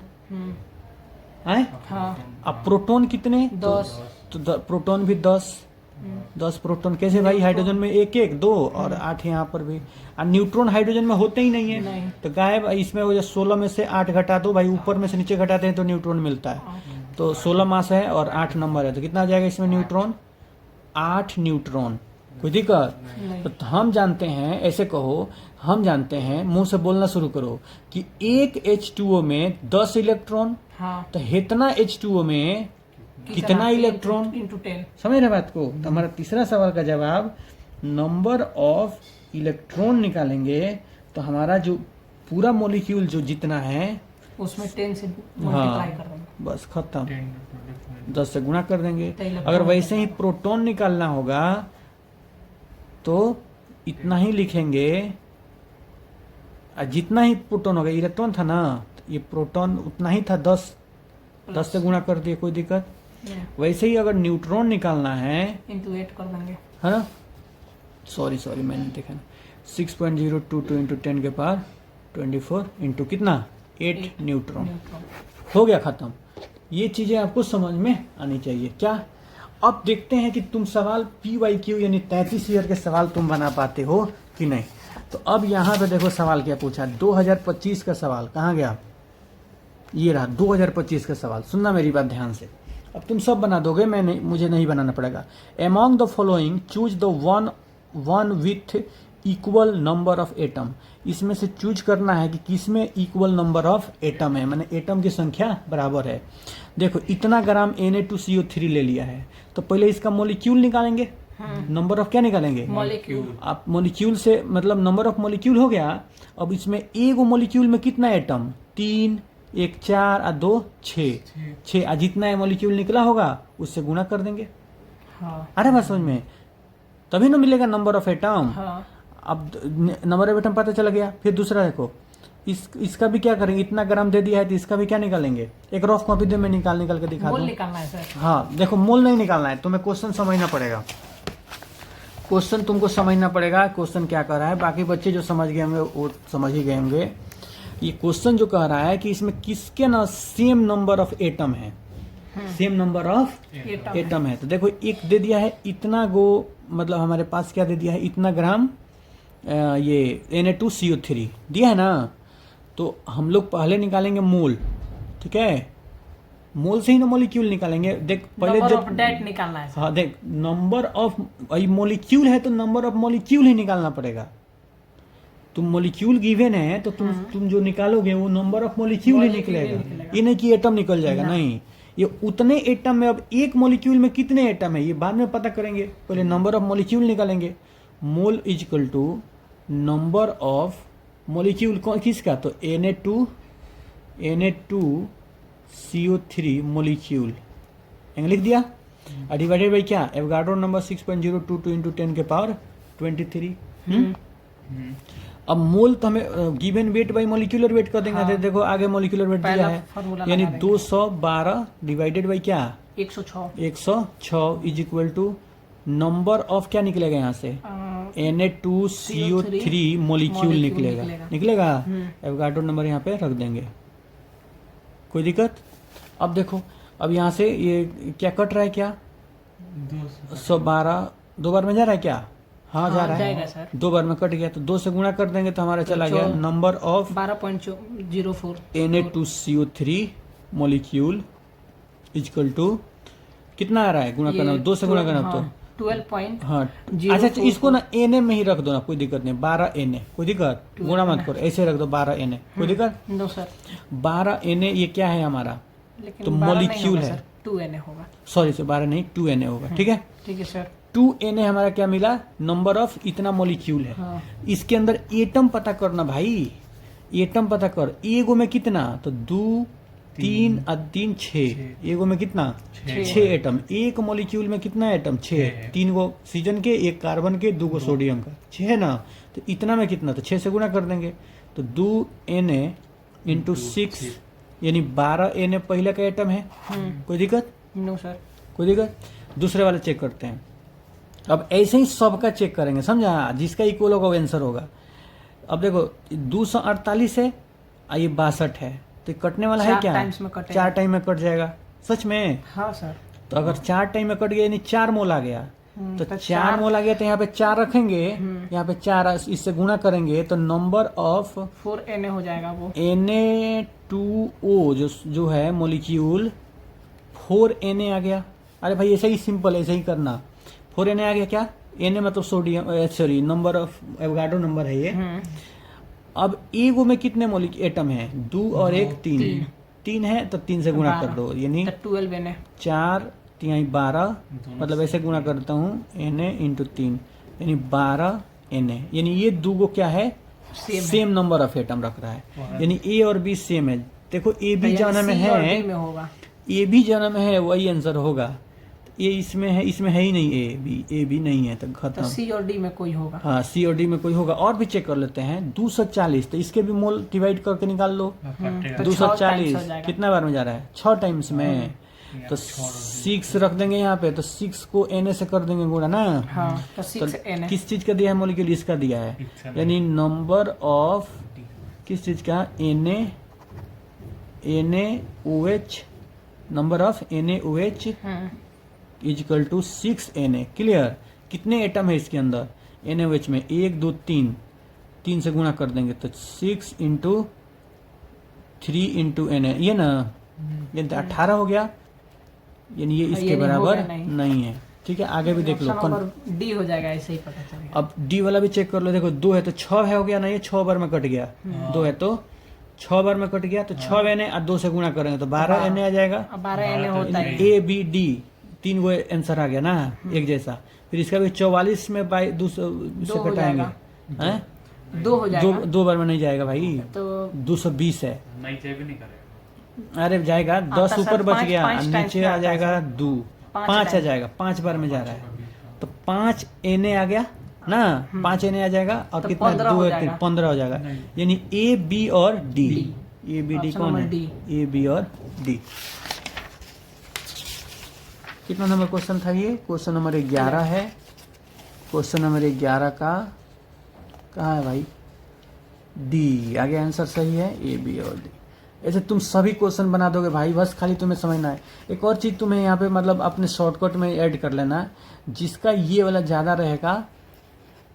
है। हाँ। अब प्रोटॉन कितने, 10, तो प्रोटॉन भी 10 प्रोटॉन कैसे भाई, हाइड्रोजन में 1 1 2 और 8 यहाँ पर भी, और न्यूट्रॉन हाइड्रोजन में होते ही नहीं है, नहीं। तो गायब। इसमें हो जाए 16 में से 8 घटा दो भाई, ऊपर में से नीचे घटाते हैं तो न्यूट्रॉन मिलता है। तो 16 मास है और 8 नंबर है, तो कितना आ जाएगा इसमें न्यूट्रॉन, 8 न्यूट्रॉन। कोई दिक्कत? तो हम जानते हैं, ऐसे कहो, हम जानते हैं, मुंह से बोलना शुरू करो कि एक H2O में 10 इलेक्ट्रॉन, हाँ। तो इतना H2O में कितना इलेक्ट्रॉन, इंटू 10। समझ रहे बात को? तो हमारा तीसरा सवाल का जवाब नंबर ऑफ इलेक्ट्रॉन निकालेंगे, तो हमारा जो पूरा मॉलिक्यूल जो जितना है उसमें 10 से मल्टीप्लाई कर देंगे, बस खत्म, 10 से गुणा कर देंगे। तो इलेक्ट्रॉन अगर वैसे ही प्रोटॉन निकालना होगा तो इतना ही लिखेंगे, जितना ही प्रोटॉन होगा, इलेक्ट्रॉन था ना, तो ये प्रोटॉन उतना ही था, 10 से गुणा कर दिए, कोई दिक्कत? वैसे ही अगर न्यूट्रॉन निकालना है इंटू 8 कर देंगे, है ना, सॉरी मैंने देखा ना, 6.022 इंटू 10 के पावर 24 इंटू कितना 8 न्यूट्रॉन। न्यूट्रॉन। हो गया खत्म। ये चीजें आपको समझ में आनी चाहिए क्या। अब देखते हैं कि तुम सवाल PYQ यानी 33 ईयर के सवाल तुम बना पाते हो कि नहीं। तो अब यहाँ पे देखो सवाल क्या पूछा, 2025 का सवाल कहाँ गया, ये रहा 2025 का सवाल। सुनना मेरी बात ध्यान से, अब तुम सब बना दोगे, मैं नहीं, मुझे नहीं बनाना पड़ेगा। Among the following choose the one with equal number of atom. इसमें से चूज करना है कि किसमें इक्वल नंबर ऑफ एटम है, माने एटम की संख्या बराबर है। देखो इतना ग्राम Na2CO3 ले लिया है, तो पहले इसका मोलिक्यूल निकालेंगे। नंबर ऑफ क्या निकालेंगे, मॉलिक्यूल। आप मोलिक्यूल से मतलब नंबर ऑफ मोलिक्यूल हो गया। अब इसमें एक मोलिक्यूल में कितना एटम, 3, 1 4 और 2 6 और जितना मोलिक्यूल निकला होगा उससे गुणा कर देंगे। हाँ अरे बात समझ में, तभी ना मिलेगा नंबर ऑफ एटम। हाँ अब नंबर ऑफ एटम पता चला गया। फिर दूसरा देखो, इसका भी क्या करेंगे, इतना ग्राम दे दिया है तो इसका भी क्या निकालेंगे। एक रफ कॉपी दे, मैं निकाल के दिखा मोल दूं। निकालना है सर। हाँ देखो, मोल नहीं निकालना है, तुम्हें क्वेश्चन समझना पड़ेगा। क्वेश्चन तुमको समझना पड़ेगा, क्वेश्चन क्या कर रहा है। बाकी बच्चे जो समझ गए होंगे वो समझ ही गए होंगे। ये क्वेश्चन जो कह रहा है कि इसमें किसके ना सेम नंबर ऑफ एटम है, सेम नंबर ऑफ एटम है। तो देखो एक दे दिया है इतना गो, मतलब हमारे पास क्या दे दिया है, इतना ग्राम ये Na2CO3 दिया है ना। तो हम लोग पहले निकालेंगे मोल, ठीक है, मोल से ही ना मोलिक्यूल निकालेंगे। देख पहले नंबर जब ऑफ डेट निकालना है सर। हाँ देख, नंबर ऑफ मोलिक्यूल है तो नंबर ऑफ मोलिक्यूल ही निकालना पड़ेगा। तुम मोलिक्यूल गिवन है तो तुम जो निकालोगे वो नंबर ऑफ मोलिक्यूल ही निकलेगा। ये नहीं कि एटम निकल जाएगा, नहीं। ये उतने एटम में, अब एक मोलिक्यूल में कितने एटम है ये बाद में पता करेंगे, पहले नंबर ऑफ मोलिक्यूल निकालेंगे। Mole is equal to number of molecule किसका, तो Na2CO3 मोलिक्यूल लिख दिया, और डिवाइडेड बाई क्या, एवोगाड्रो नंबर 6.022 इंटू 10 के पावर 23। अब मोल तो हमें given weight by molecular weight कर देंगे। देखो आगे मोलिकुलर वेट दिया है, यानी 212 डिवाइडेड बाई क्या, 106 is equal to number of क्या निकलेगा यहाँ से, Na2CO3 मोलिक्यूल निकलेगा। एवोगाड्रो नंबर यहाँ पे रख देंगे, कोई दिक्कत। अब देखो, अब यहाँ से ये क्या कट रहा है, क्या 112 दो बार में जा रहा है क्या, हाँ जा रहा है, 2 बार में कट गया तो 2 से गुणा कर देंगे तो हमारा चला गया number of 12.04 Na2CO3 molecule equal to कितना आ रहा है, गुणा करना 2 से गुणा करना तो 12. हाँ अच्छा, इसको ना Na में ही रख दो ना, कोई दिक्कत नहीं, 12 Na, कोई दिक्कत, गुणा मत करो, ऐसे रख दो 12 Na, कोई दिक्कत। नो सर, 12 Na ये क्या है हमारा, तो मोलिक्यूल है, 2 Na होगा, सॉरी से 12 नहीं 2 Na होगा, ठीक है। ठीक है सर, 2 Na हमारा क्या मिला, नंबर ऑफ इतना मोलिक्यूल है। हाँ। इसके अंदर एटम पता करना भाई, एटम पता कर, एगो में कितना, तो 2 3 और 3 6, एगो में कितना 6 एटम, एक मोलिक्यूल में कितना एटम 6, 3 गो ऑक्सीजन के, 1 कार्बन के, 2 गो सोडियम का, 6 है ना। तो इतना में कितना, तो 6 से गुणा कर देंगे तो 2 Na इंटू 6 यानी 12 Na पहले का एटम है, कोई दिक्कत, नो सर, कोई दिक्कत। दूसरे वाले चेक करते हैं। अब ऐसे ही सबका चेक करेंगे, समझा, जिसका इक्वल होगा वो आंसर होगा। अब देखो 248 है और ये 62 है, तो कटने वाला है क्या, 4 टाइम में कट जाएगा, सच में। हाँ सर, तो अगर 4 टाइम में कट गया यानी 4 मोल आ गया, तो 4 मोल आ गया तो यहाँ पे 4 रखेंगे, यहाँ पे 4 इससे गुणा करेंगे तो नंबर ऑफ 4 Na हो जाएगा वो, Na2O जो है मोलिक्यूल 4 Na आ गया। अरे भाई ऐसे ही सिंपल, ऐसे ही करना, 4 Na आ गया, क्या Na मतलब sodium, sorry number of Avogadro number है ये। अब एगो में कितने मोलिक्यूल एटम है, 2 और 1 3 है, तो 3 से गुणा कर दो, यानी 12 Na, 4 3 12, मतलब ऐसे गुणा करता हूँ Na इंटू 3 यानी 12 Na, यानी ये 2 गो क्या है, सेम नंबर ऑफ एटम रख रहा है, यानी ए और बी सेम है। देखो ए भी जाना में है, ए भी जाना में है, वही आंसर होगा। ये इसमें है ही नहीं, ए बी नहीं है, तो खत्म। सी और डी में कोई होगा, हाँ सी और डी में कोई होगा। और भी चेक कर लेते हैं, 240, तो इसके भी मोल डिवाइड करके निकाल लो। तो 240 कितना बार में जा रहा है, 6 टाइम्स में, तो 6 रख देंगे यहाँ पे, तो 6 को Na से कर देंगे गुणा ना। हाँ तो तो 6 Na किस चीज का दिया है मॉलिक्यूल, इसका दिया है, यानी नंबर ऑफ किस चीज का, NaOH, number of NaOH is equal to 6Na। Clear. कितने एटम है इसके अंदर NaOH में, 1 2 3, 3 से गुणा कर देंगे तो 6 इंटू 3 इंटू Na, ये ना, ये 18 हो गया, यानी ये इसके ये नहीं बराबर होगा, नहीं है। ठीक है, आगे भी देख लो। नंबर डी हो जाएगा, ऐसे ही पता चलेगा। अब डी वाला भी चेक कर लो, देखो 2 है तो 6 है, हो गया ना, ये 6 बार में कट गया, 2 है तो 6 बार में कट गया, तो 6 Na और 2 से गुणा करेंगे तो 12 Na आ जाएगा। अब 12 Na होता है। ABD 3 गो आंसर आ गया ना, एक जैसा। फिर इसका भी 44 में बाई 2 से हो कटाएंगे, हैं 2 हो जाएगा, 2 बार में नहीं जाएगा भाई, तो 220 है। नहीं चाहिए भी नहीं करेगा। अरे जाएगा, 10 तो ऊपर सर, बच पाँच- गया, पाँच टाइम्स नीचे पे आ आता है जाएगा सर। 2, 5 आ टाइम्स। जाएगा, 5 बार में जा रहा है, तो 5 Na आ गया ना, 5 Na आ जाएगा, और तो कितना 15 2 हो है, जाएगा। 15 हो जाएगा, नहीं। यानी A B और D। A B D option कौन नंबर है, D। A B और D। कितना नंबर क्वेश्चन था ये, क्वेश्चन नंबर 11 है। क्वेश्चन नंबर 11 का कहाँ है भाई, डी। आगे आंसर सही है, ए बी और डी। ऐसे तुम सभी क्वेश्चन बना दोगे भाई, बस खाली तुम्हें समझना है। एक और चीज तुम्हें यहाँ पे मतलब अपने शॉर्टकट में ऐड कर लेना, जिसका ये वाला ज्यादा रहेगा,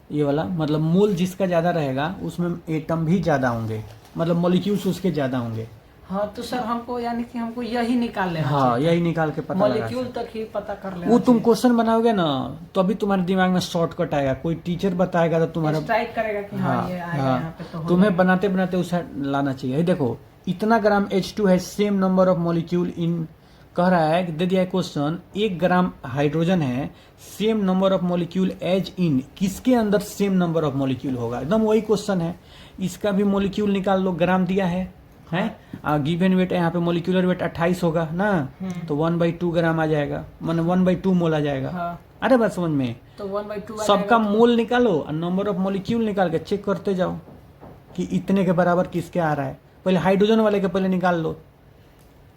ये वाला मतलब मोल जिसका ज्यादा रहेगा उसमें एटम भी ज्यादा होंगे, मतलब मॉलिक्यूल्स उसके ज्यादा होंगे। हाँ तो सर हमको यानी कि हमको यही निकाल लेना हाँ, यही निकाल के पता लगा। मॉलिक्यूल तक ही पता कर लेना वो तुम क्वेश्चन बनाओगे ना, तो अभी तुम्हारे दिमाग में शॉर्टकट आएगा, कोई टीचर बताएगा तो तुम्हारा स्ट्राइक करेगा कि हाँ ये आएगा यहाँ पे, तो हो तुम्हें जाएगा। बनाते बनाते उसे लाना चाहिए। देखो इतना ग्राम H2 है, same number of molecule in, कह रहा है कि दे दिया है क्वेश्चन, 1 ग्राम हाइड्रोजन है, same number of molecule as in, किसके अंदर सेम नंबर ऑफ मॉलिक्यूल होगा, एकदम वही क्वेश्चन है। इसका भी मॉलिक्यूल निकाल लो, ग्राम दिया है गिवन वेट है, यहाँ पे मॉलिक्यूलर वेट 28 होगा ना, तो 1/2 ग्राम आ जाएगा, मतलब 1/2 मोल आ जाएगा। हाँ, अरे बात समझ में, तो 1/2 सबका मोल निकालो और नंबर ऑफ मॉलिक्यूल निकाल के चेक करते जाओ कि इतने के बराबर किसके आ रहा है। पहले हाइड्रोजन वाले के पहले निकाल लो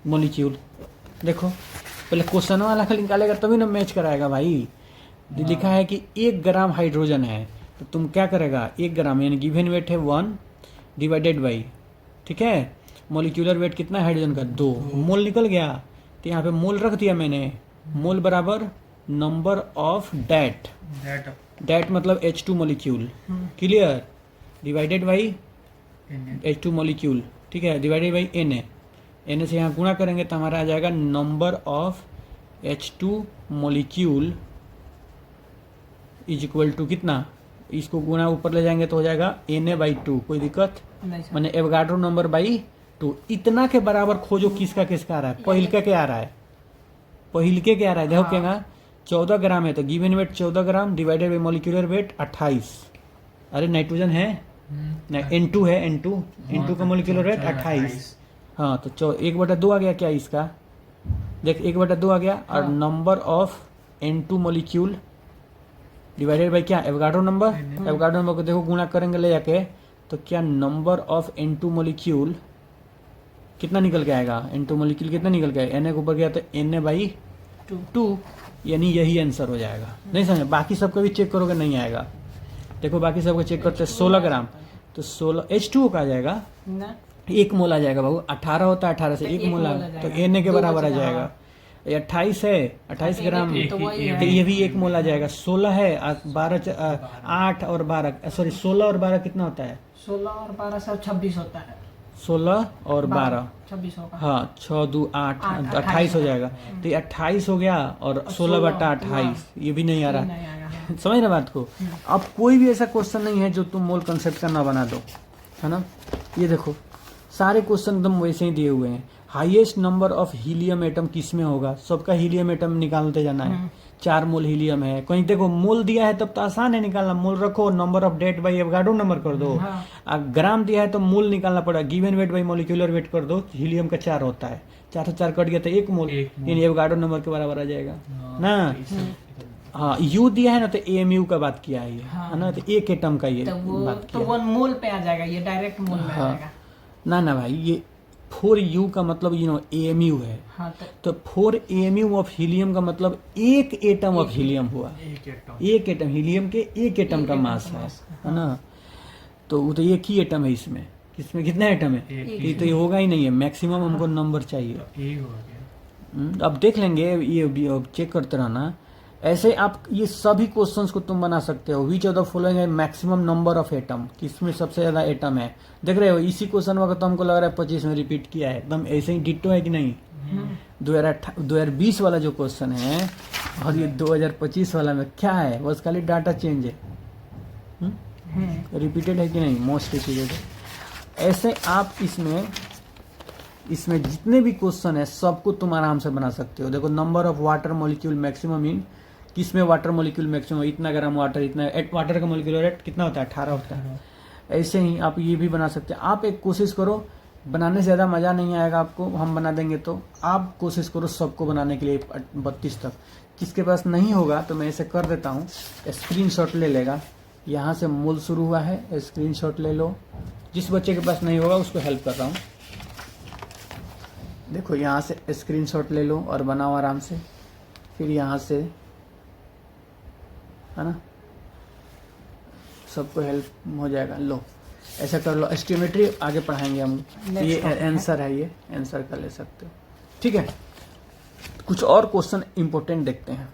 मॉलिक्यूल, देखो पहले क्वेश्चन वाला का निकालेगा तभी ना मैच कराएगा भाई। लिखा है कि 1 ग्राम हाइड्रोजन है, तो तुम क्या करेगा, 1 ग्राम यानी गिवन वेट है 1 डिवाइडेड बाई, ठीक है, मॉलिक्यूलर वेट कितना है हाइड्रोजन का, 2, मोल निकल गया, तो यहाँ पे मोल रख दिया मैंने, मोल बराबर नंबर ऑफ डेट, डेट मतलब H2 molecule, clear, divided by H2 molecule, ठीक है, डिवाइडेड बाई Na से यहाँ गुणा करेंगे तो हमारा आ जाएगा number of H2 molecule is equal to कितना, इसको गुणा ऊपर ले जाएंगे तो हो जाएगा Na/2, कोई दिक्कत, नहीं सर। मैंने एवोगाड्रो नंबर बाई 2। इतना के बराबर खोजो किसका किसका आ रहा है, पहिल के क्या आ रहा है, पहिल के क्या आ रहा है, देखो क्या 14 ग्राम है, तो given wait 14 gram divided by molecular wait 28। अरे नाइट्रोजन है, N2 है, N2 का मॉलिक्यूलर वेट 28। हाँ तो 1/2 आ गया क्या इसका, देख 1/2 आ गया, और number of N2 molecule divided by क्या, एवोगाड्रो नंबर, एवोगाड्रो नंबर को देखो गुणा करेंगे ले जाके, तो क्या नंबर ऑफ N2 मॉलिक्यूल कितना निकल के आएगा, N2 मॉलिक्यूल कितना निकल के आएगा, Na के ऊपर गया तो Na/2, यानी यही आंसर हो जाएगा। नहीं समझे, बाकी सबका भी चेक करोगे नहीं आएगा, देखो बाकी सबका चेक करते 16 ग्राम, तो 16 H2O का आ जाएगा, ना 1 मोल आ जाएगा बाबू, 18 होता है, 18 से 1 मोल आ, तो Na के बराबर आ जाएगा। ये 28 है, 28 ग्राम, तो वही तो है। ये भी 1 मोल आ जाएगा। 16 है, 8 और 12 सॉरी 16 और 12 कितना होता है, 16 और 12 सब 26 होता है, 16 और 12 26 होगा। हाँ 6 2 8 आठ, 28 हो जाएगा, तो ये 28 हो गया, और 16/28 ये भी नहीं आ रहा, नहीं आएगा, हाँ। समझ रहे बात को। अब कोई भी ऐसा क्वेश्चन नहीं है जो तुम मोल कंसेप्ट का ना बना दो, है ना। ये देखो सारे क्वेश्चन एकदम वैसे ही दिए हुए हैं। Highest number of helium atom किस में होगा, सबका हीलियम एटम निकालते जाना है। 4 मोल हीलियम है, कहीं देखो मोल दिया है तब तो आसान है निकालना, मोल रखो, number of date by Avogadro number कर दो। ग्राम दिया है तो मोल निकालना पड़ेगा, given weight by molecular weight कर दो, हीलियम का 4 होता है, 4 से 4 कट गया तो 1 मोल, यानी एवोगाड्रो नंबर के बराबर आ जाएगा ना। हाँ यू दिया है ना, तो AMU का बात किया है ये, है ना, तो 1 एटम का ये तो वो बात तो किया। 1 मोल पे आ जाएगा, ये डायरेक्ट मोल में आ हाँ। जाएगा। ना भाई, ये 4U का मतलब AMU है, हाँ तो 4 AMU ऑफ हीलियम का मतलब एक एटम ऑफ हीलियम हुआ। एक एटम। एक एटम हीलियम के एक एटम का मास है ना। तो वो तो एक ही एटम है इसमें कितना एटम है? ये तो ये होगा ही नहीं है, मैक्सिमम हमको नंबर चाहिए। यही हो गया। अब देख लेंगे, ये भी अब चेक करते रहना। ऐसे आप ये सभी क्वेश्चंस को तुम बना सकते हो। विच ऑफ द फॉलोइंग है मैक्सिमम नंबर ऑफ एटम, किसमें सबसे ज्यादा एटम है? देख रहे हो इसी क्वेश्चन वक्त तो हमको लग रहा है 25 में रिपीट किया है, एकदम ऐसे ही डिट्टो है कि नहीं? 2020 वाला जो क्वेश्चन है और ये 2025 वाला में क्या है, बस खाली डाटा चेंज है। रिपीटेड है कि नहीं? मोस्ट रिपीटेड है। ऐसे आप इसमें जितने भी क्वेश्चन है सबको तुम आराम से बना सकते हो। देखो number of water molecule maximum in, किसमें वाटर मॉलिक्यूल मैक्सिमम, इतना ग्राम वाटर, इतना वाटर का मॉलिक्यूलर रेट कितना होता है? 18 होता है। ऐसे ही आप ये भी बना सकते हैं। आप एक कोशिश करो, बनाने से ज़्यादा मज़ा नहीं आएगा आपको, हम बना देंगे, तो आप कोशिश करो सबको बनाने के लिए 32 तक। किसके पास नहीं होगा तो मैं ऐसे कर देता हूँ, स्क्रीनशॉट ले लेगा। यहाँ से मूल शुरू हुआ है, स्क्रीनशॉट ले लो। जिस बच्चे के पास नहीं होगा उसको हेल्प कर रहा हूँ। देखो यहाँ से स्क्रीनशॉट ले लो और बनाओ आराम से। फिर यहाँ से, है ना, सबको हेल्प हो जाएगा। लो ऐसा कर लो। एस्टिमेट्री आगे पढ़ाएंगे हम, ये आंसर है, ये आंसर कर ले सकते हो। ठीक है, कुछ और क्वेश्चन इंपॉर्टेंट देखते हैं।